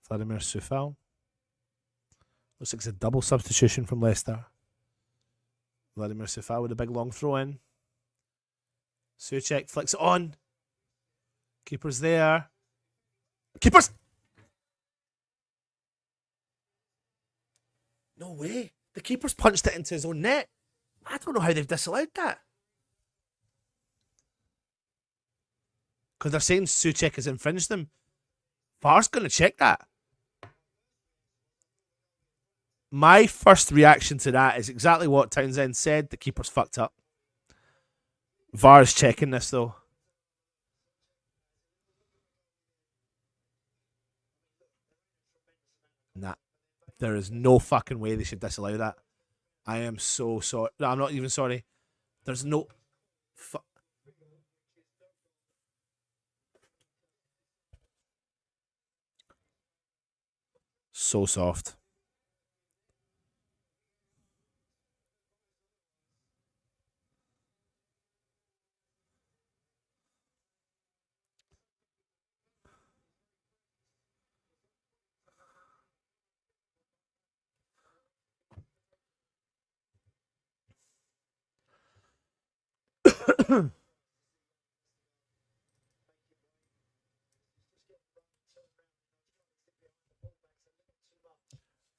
S1: Vladimir Coufal. Looks like it's a double substitution from Leicester. Vladimir Coufal with a big long throw in. Souček flicks it on. Keeper's there. Keeper's. No way. The keeper's punched it into his own net. I don't know how they've disallowed that. Because they're saying Souček has infringed them. VAR's going to check that. My first reaction to that is exactly what Townsend said. The keeper's fucked up. VAR's checking this, though. Nah. There is no fucking way they should disallow that. I am so sorry. No, I'm not even sorry. There's no... So soft.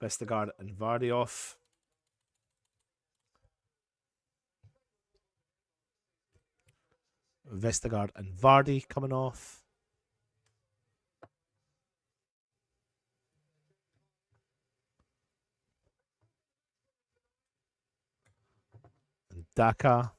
S1: Vestergaard and Vardy off. Vestergaard and Vardy coming off. And Daka.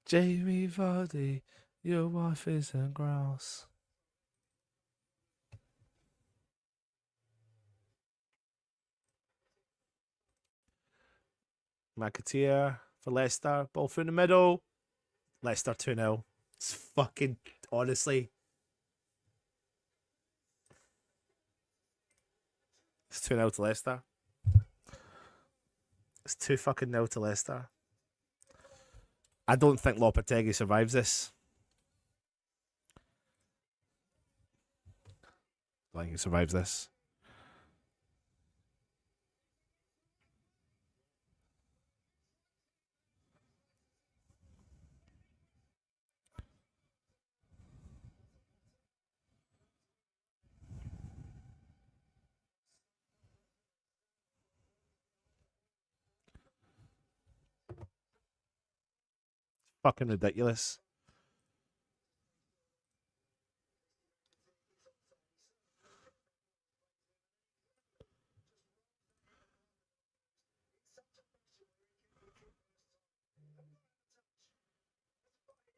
S1: Jamie Vardy, your wife is a grouse. McAteer for Leicester. Ball through the middle. Leicester 2-0. It's fucking, honestly. It's 2-0 to Leicester. It's 2 fucking 0 to Leicester. I don't think Lopetegui survives this. I think he survives this. Fucking ridiculous.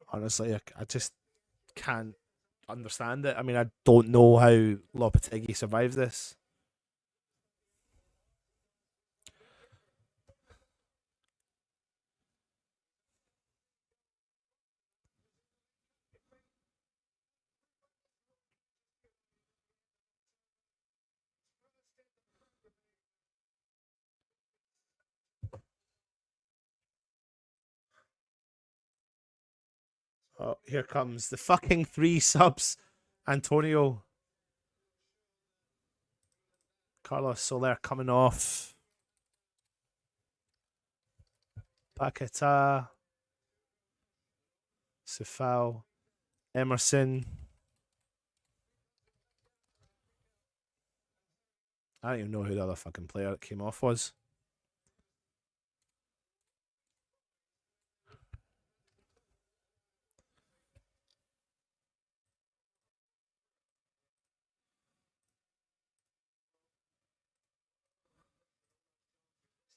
S1: Honestly, I just can't understand it. I mean, I don't know how Lopetegui survives this. Oh, here comes the fucking 3 subs. Antonio. Carlos Soler coming off. Paqueta. Sifal. Emerson. I don't even know who the other fucking player that came off was.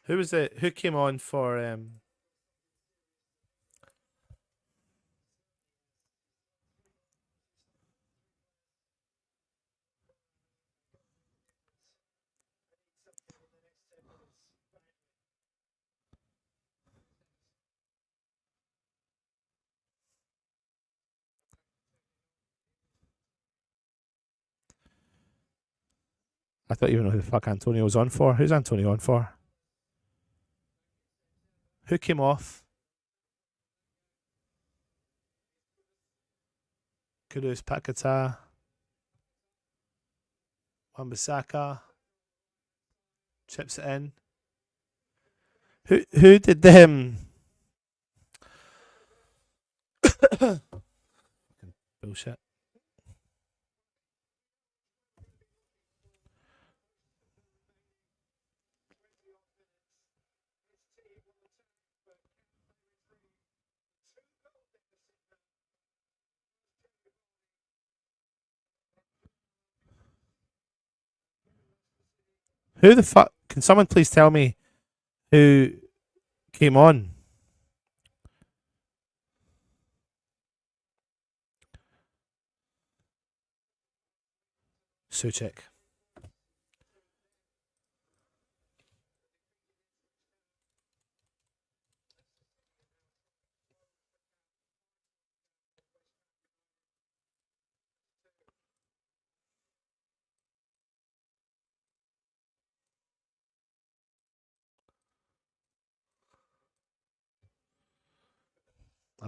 S1: Who was it? Who came on for I don't even know who the fuck Antonio was on for. Who's Antonio on for? Who came off? Kudus, Paqueta, Wan-Bissaka, chips it in. Who did them? Bullshit. Who the fuck? Can someone please tell me who came on? Suchek.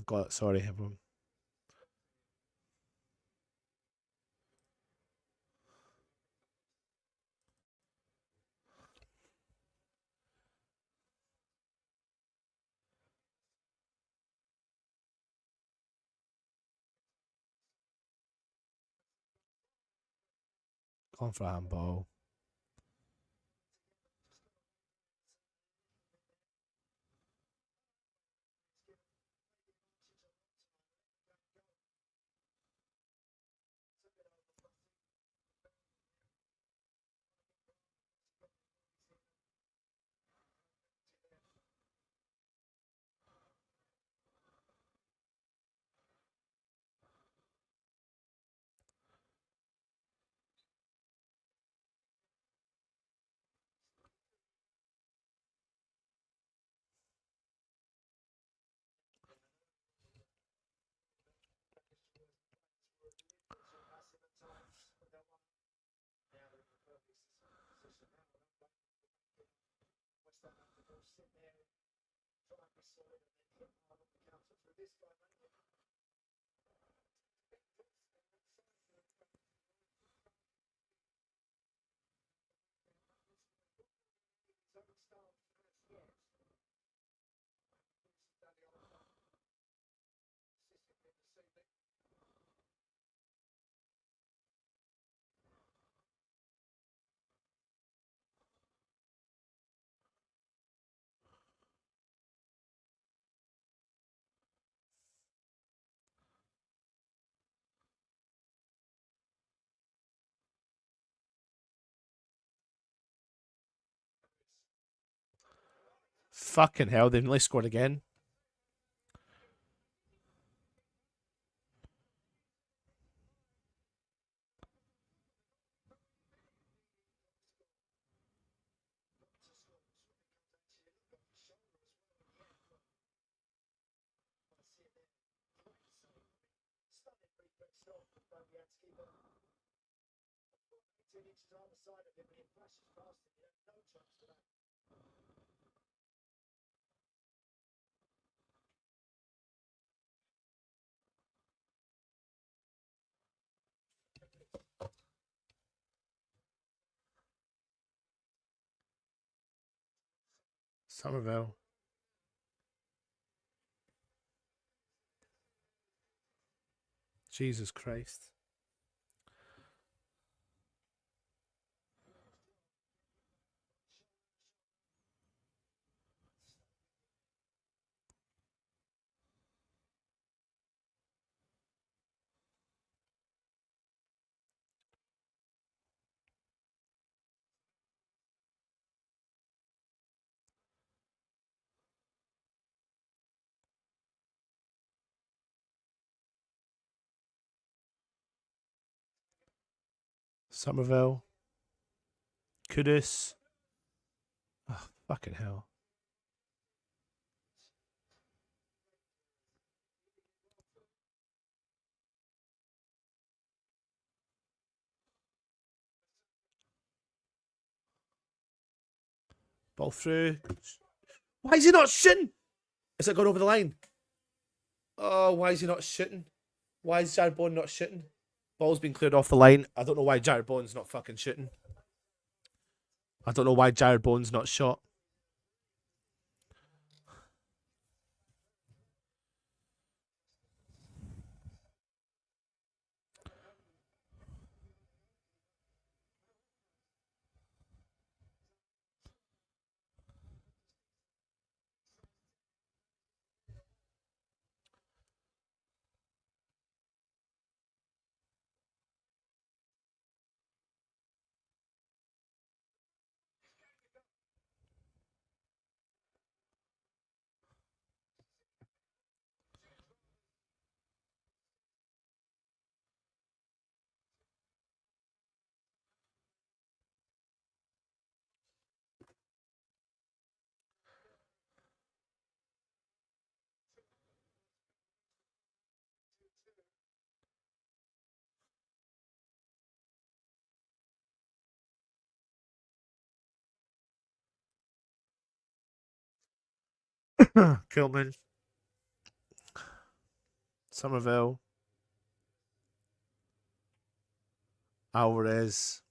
S1: I've got it. Sorry, everyone. Gone for a handball. Fucking hell, they've nearly scored again. Somerville. Jesus Christ. Somerville. Kudus. Oh, fucking hell. Ball through. Why is he not shooting? Is it going over the line? Oh, why is he not shooting? Why is Jared Bowen not shooting? Ball's been cleared off the line. I don't know why Jared Bowen's not fucking shooting. I don't know why Jared Bowen's not shot. Kilman. Somerville. Alvarez.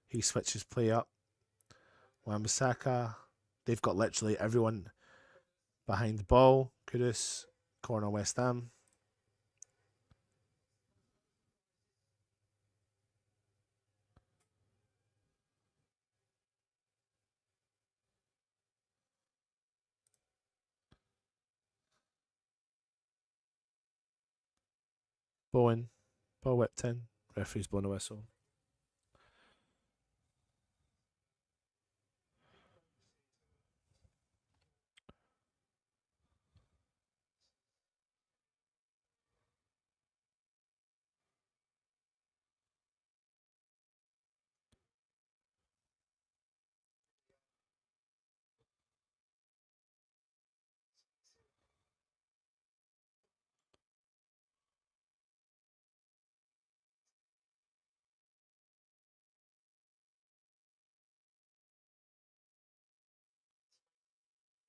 S1: He switches play up. Wan-Bissaka. They've got literally everyone behind the ball. Kudus. Corner West Ham. Bowen. Ball whipped in. Referee's blown a whistle.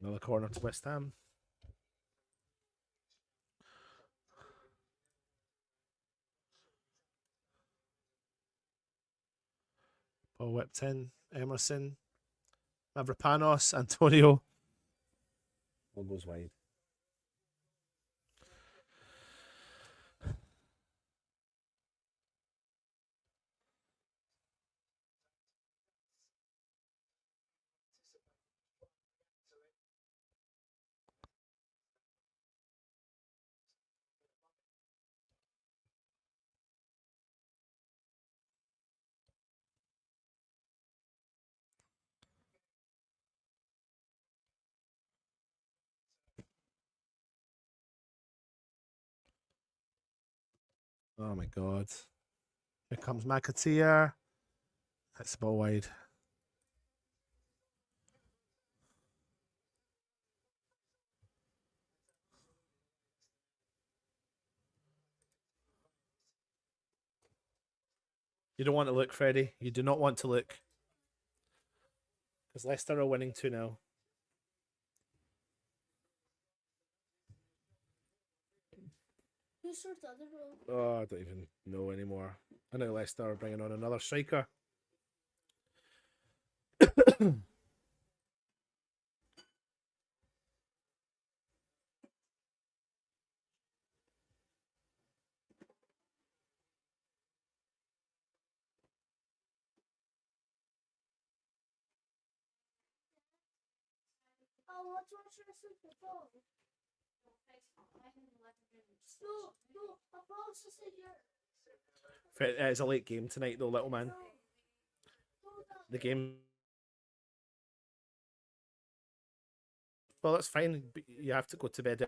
S1: Another corner to West Ham. Ball whipped in. Emerson. Mavropanos. Antonio. Ball goes wide. Oh my god. Here comes McAteer. That's the ball wide. You don't want to look, Freddie. You do not want to look. Because Leicester are winning 2-0.
S2: Who scored the other goal?
S1: Oh, I don't even know anymore. I know Leicester are bringing on another striker.
S2: Oh, what's your football? No, I promise to say here.
S1: It's a late game tonight, though, little man. The game. Well, that's fine. But you have to go to bed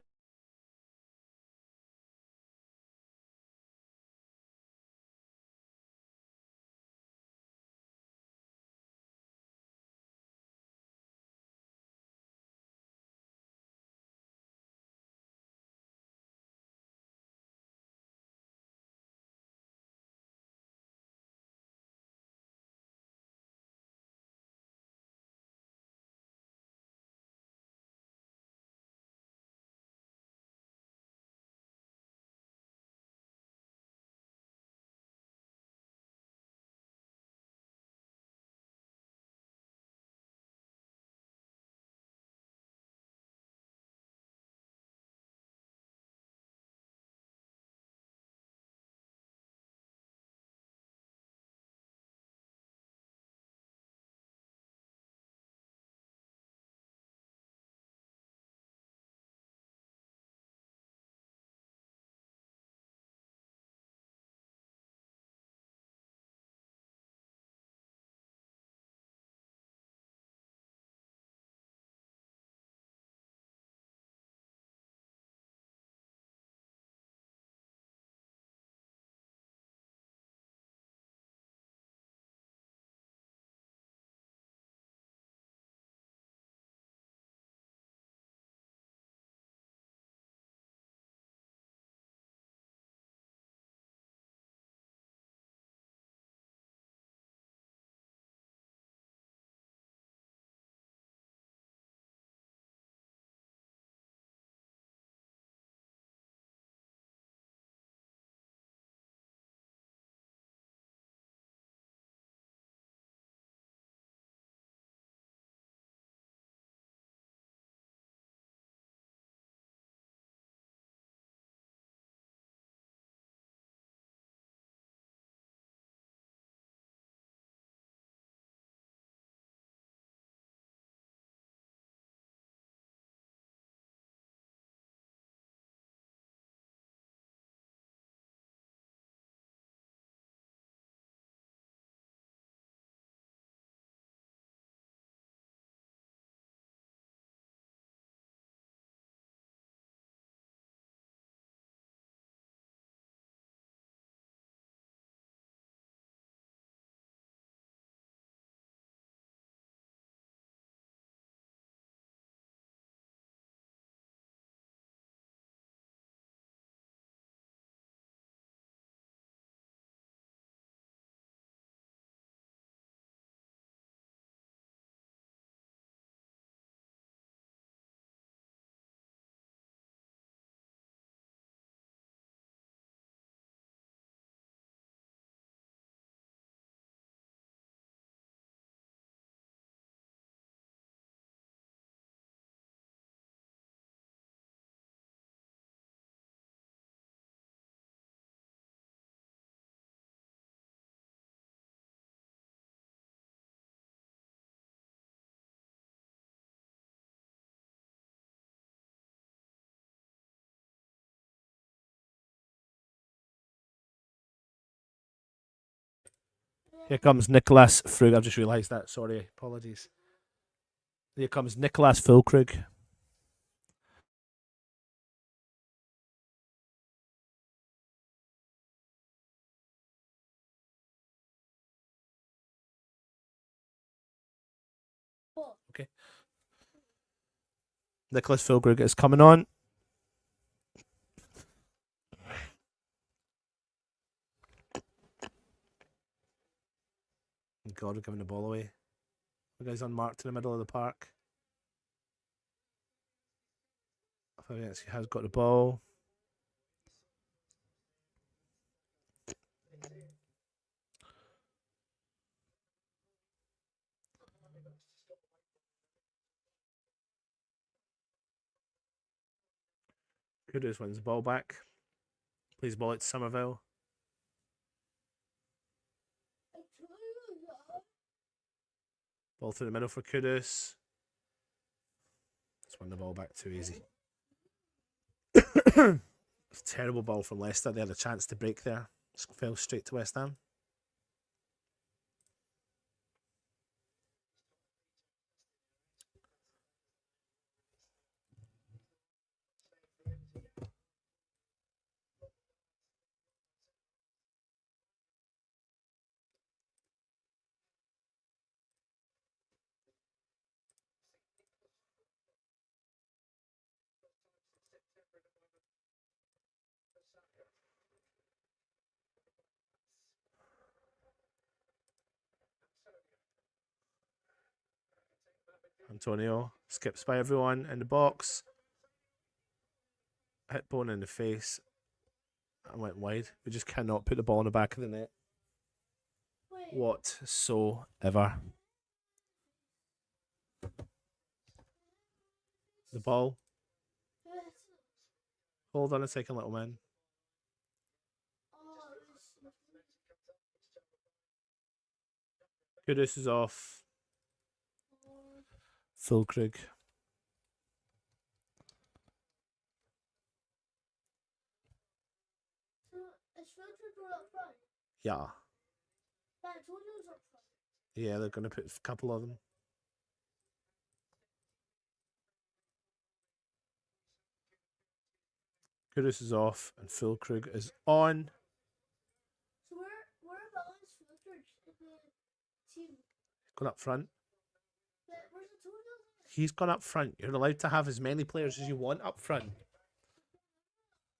S1: Here comes Nicholas Frug. I've just realised that. Sorry, apologies. Here comes Nicholas Fulkrug. Okay. Nicholas Fulkrug is coming on. God, we're giving the ball away. The guy's unmarked in the middle of the park. He has got the ball. Kudus wins the ball back. Plays ball out to Somerville. Ball through the middle for Kudus. Just won the ball back too easy. Terrible ball from Leicester. They had a chance to break there. Just fell straight to West Ham. Antonio skips by everyone in the box. Hit Bone in the face. And went wide. We just cannot put the ball in the back of the net. Whatsoever. The ball. Hold on a second, little man. Kudus is off. Fulkrug. Yeah. Yeah, they're going to put a couple of them. Kudus is off and Fulkrug is on.
S2: So where about Fulkrug in the team?
S1: Going up front.
S2: Where's the two?
S1: He's gone up front. You're allowed to have as many players as you want up front.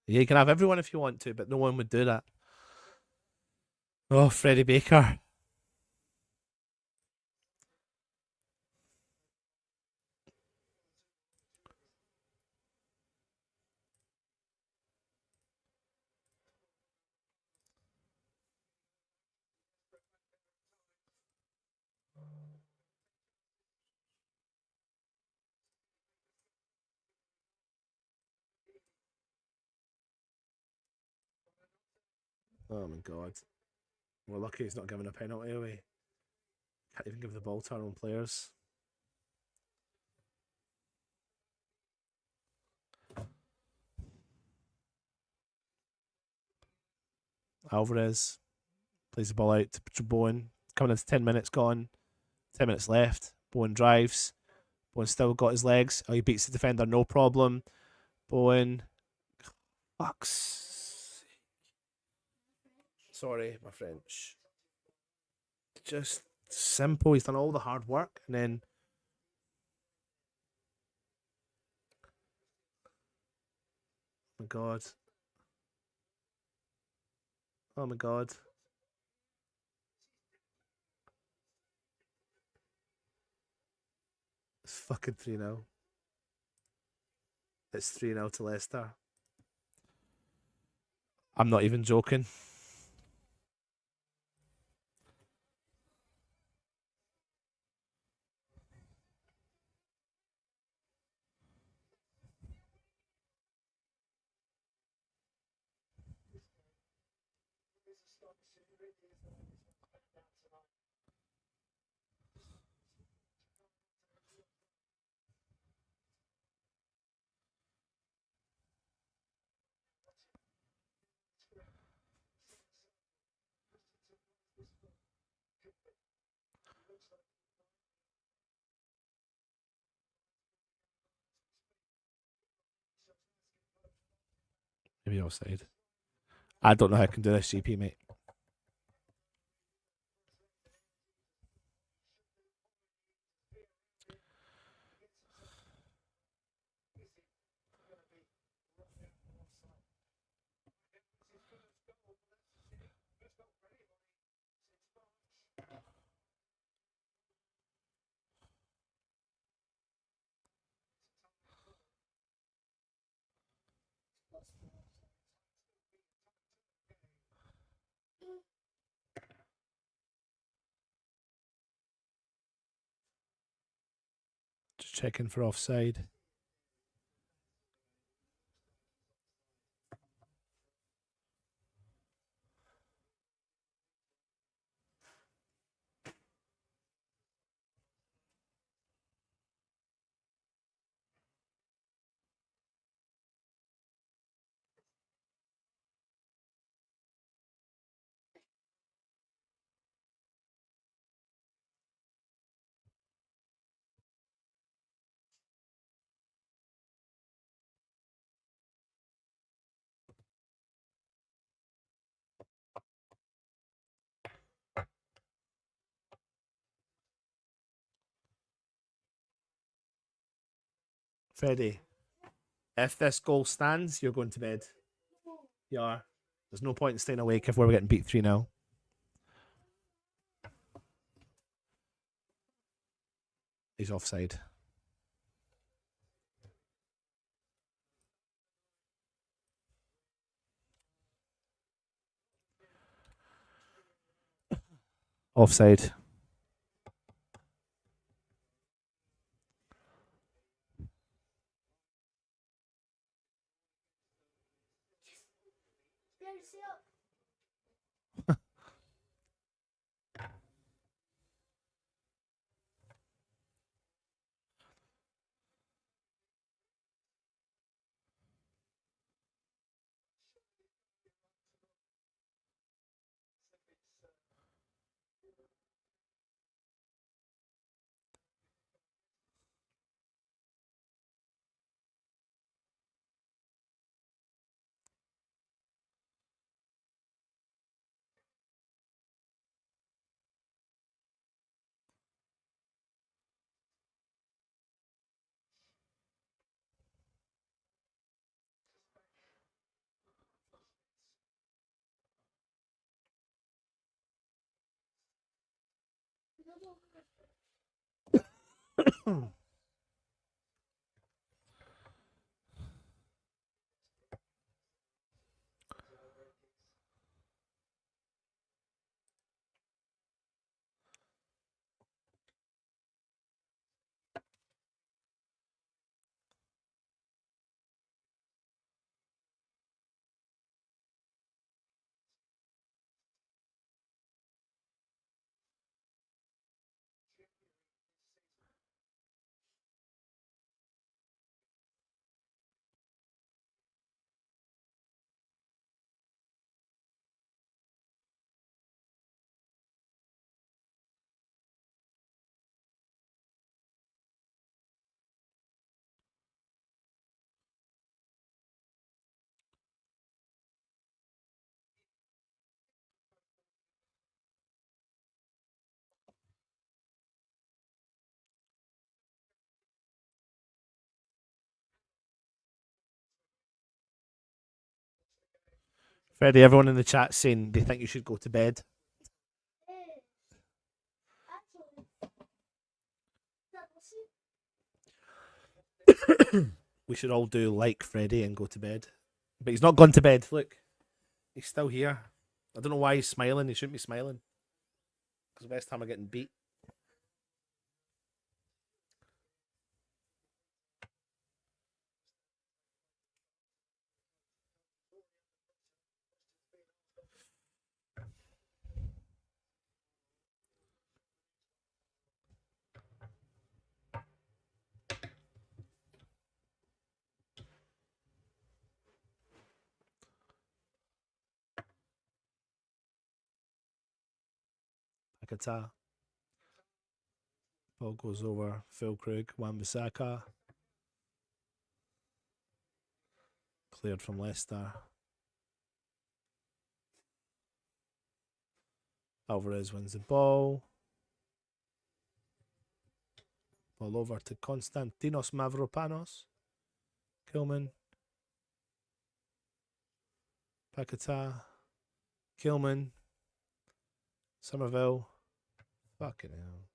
S1: Yeah, you can have everyone if you want to, but no one would do that. Oh, Freddie Baker. Oh my god. We're lucky he's not giving a penalty away. Can't even give the ball to our own players. Alvarez plays the ball out to Bowen. Coming into 10 minutes gone. 10 minutes left. Bowen drives. Bowen still got his legs. Oh, he beats the defender, no problem. Bowen. Fuck's. Sorry, my French. Just simple. He's done all the hard work and then. Oh my god. Oh my god. It's fucking 3-0. It's 3-0 to Leicester. I'm not even joking. Maybe offside. I don't know how I can do this, GP, mate. Just checking for offside. Freddie, if this goal stands, you're going to bed. You are. There's no point in staying awake if we're getting beat 3-0. He's offside. Offside. Freddie, everyone in the chat saying they think you should go to bed. We should all do like Freddie and go to bed. But he's not gone to bed. Look, he's still here. I don't know why he's smiling. He shouldn't be smiling. Because West Ham are getting beat. Akata. Ball goes over. Phil Krug. Wan-Bissaka. Cleared from Leicester. Alvarez wins the ball. Ball over to Konstantinos Mavropanos. Kilman. Paquetá. Kilman. Somerville. Fucking hell.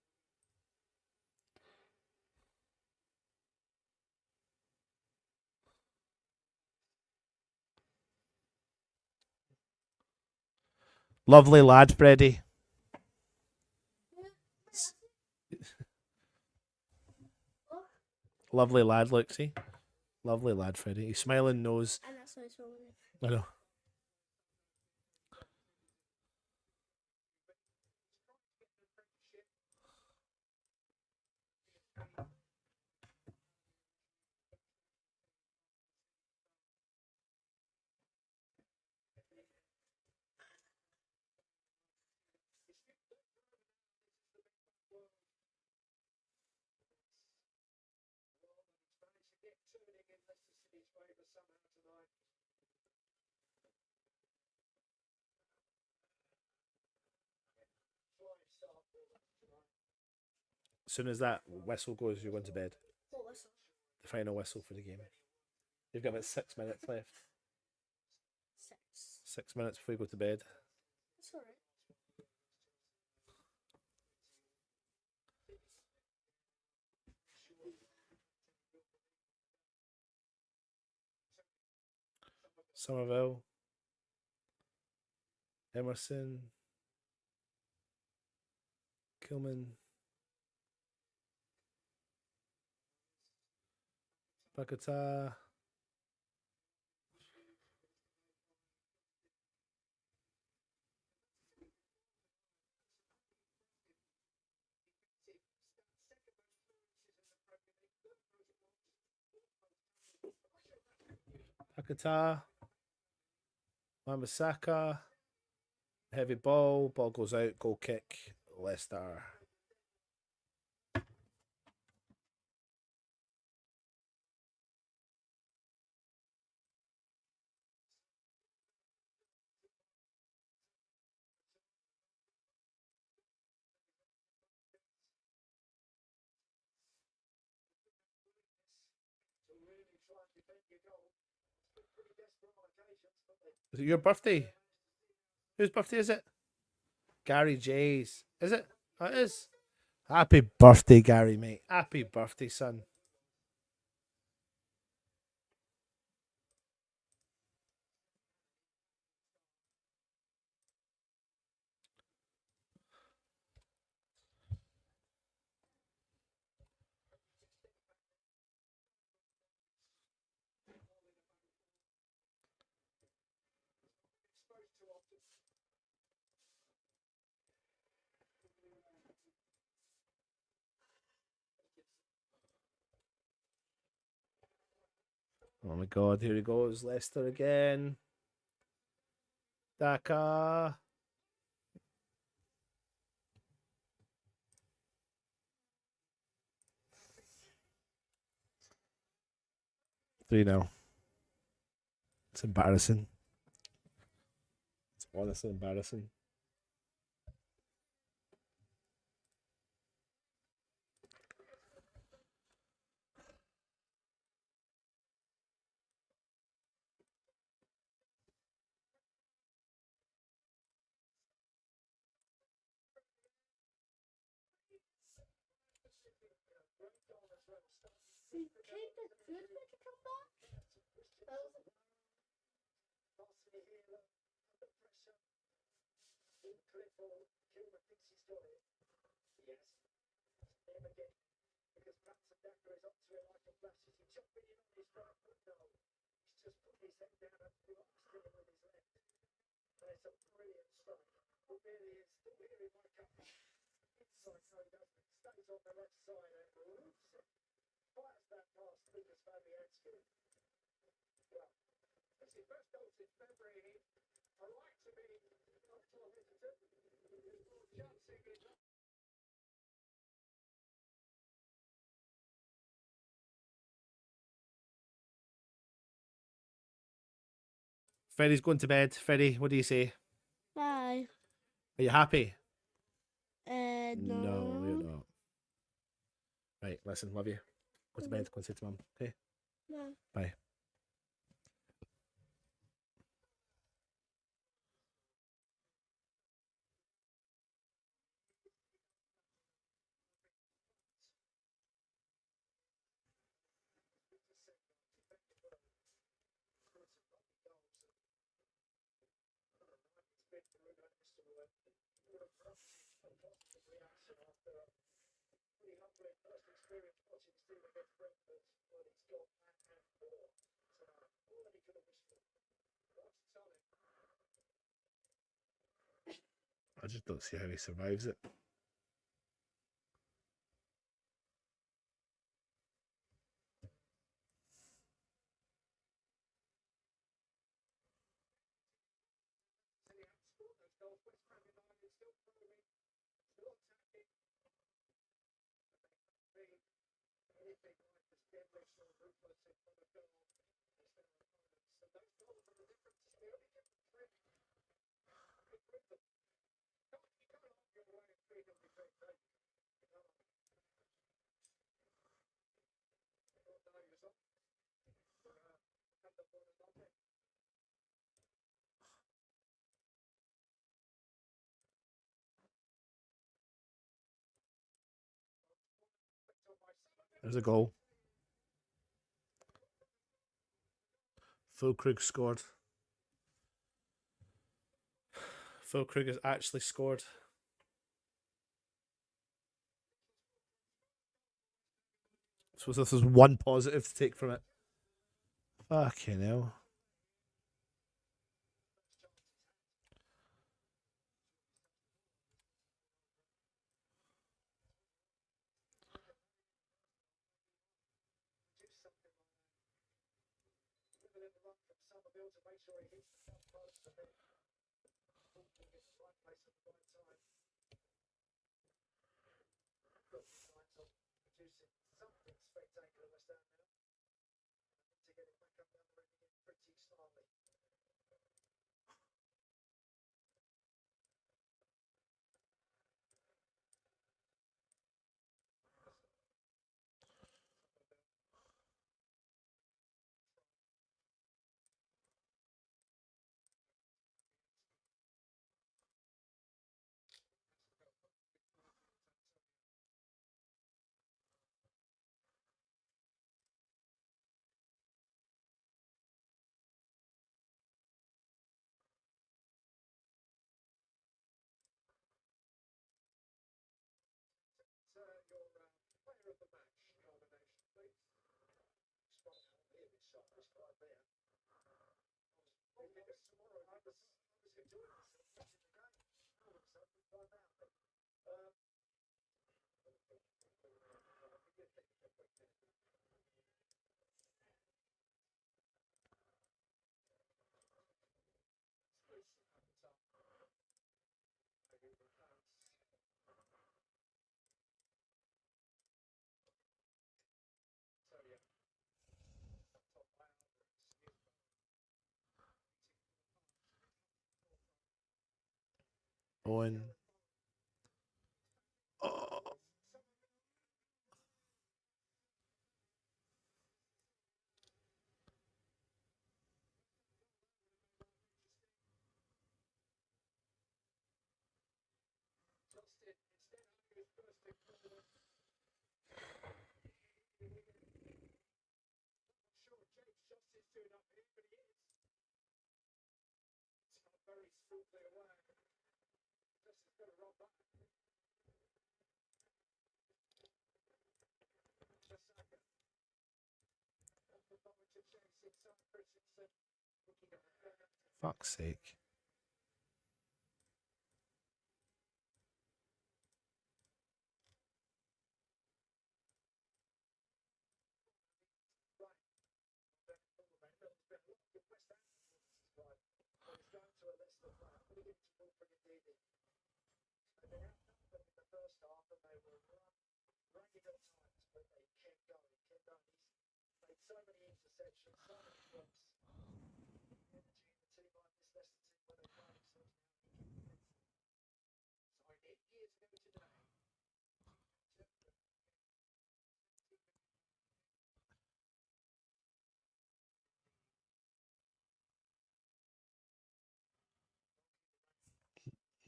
S1: Lovely lad, Freddie. Lovely lad, look, see? Lovely lad, Freddie. He's smiling nose.
S2: And that's nice one.
S1: I know. As soon as that whistle goes, you're going to bed.
S2: What was it?
S1: The final whistle for the game. You've got about 6 minutes left.
S2: 6.
S1: 6 minutes before you go to bed.
S2: That's alright.
S1: Somerville. Emerson. Kilman. Paquetá. Paquetá. Wan-Bissaka. Heavy ball. Ball goes out. Goal kick. Leicester. Is it your birthday? Whose birthday is it? Gary J's. Is it? Oh, it is. Happy birthday, Gary, mate. Happy birthday, son. Oh my god, here he goes. Leicester again. Daka. Three now. It's embarrassing. It's honestly embarrassing.
S2: See, Kate did good make a comeback. That was a Freddie's going to bed. Freddie, what do you say? bye.
S1: Are you happy? No, you're not. Right, listen, love you. Go to bed. Go and say to mum. Okay.
S2: No.
S1: Bye. I just don't see how he survives it. There's a goal. Phil Krug scored. Phil Krug has actually scored. So this is one positive to take from it. Fucking hell. Owen. Oh. Fuck's sake.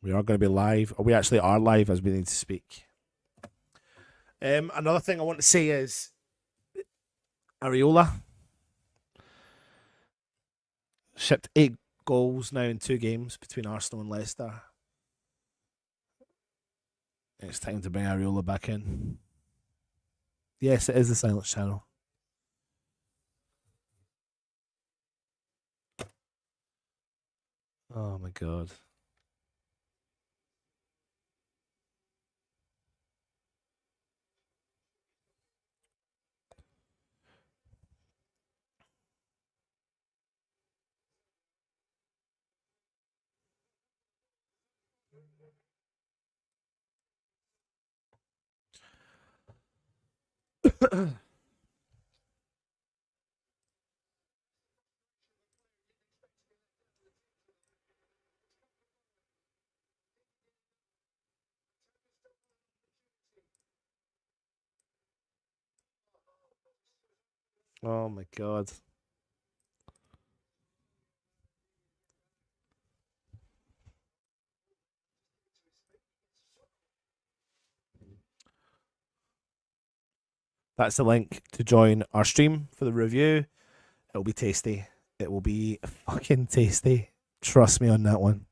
S1: We are going to be live. Or we actually are live as we need to speak. Another thing I want to say is Areola shipped 8 goals now in 2 games between Arsenal and Leicester. It's time to bring Areola back in. Yes, it is the Silence Channel. Oh my god. Oh my god. That's the link to join our stream for the review. It'll be tasty. It will be fucking tasty. Trust me on that one.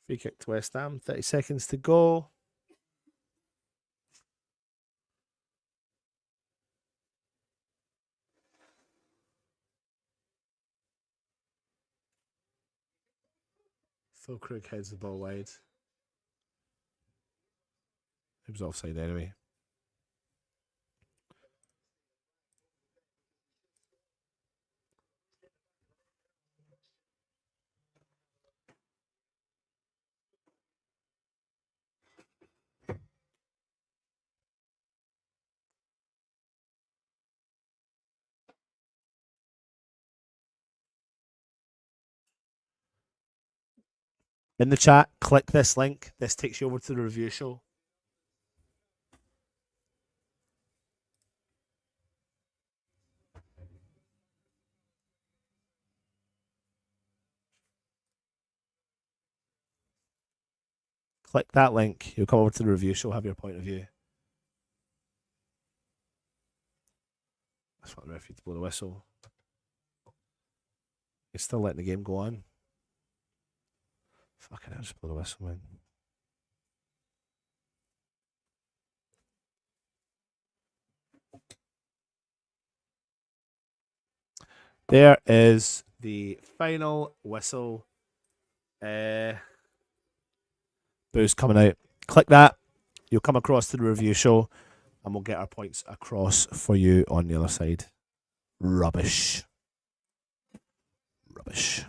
S1: Free kick to West Ham. 30 seconds to go. Phil Krug heads the ball wide. It was offside anyway. In the chat, click this link. This takes you over to the review show. Click that link. You'll come over to the review show, have your point of view. That's what the referee to blow the whistle. He's still letting the game go on. Fucking hell, just blow the whistle, man. There is the final whistle. Boo's coming out. Click that. You'll come across to the review show and we'll get our points across for you on the other side. Rubbish. Rubbish.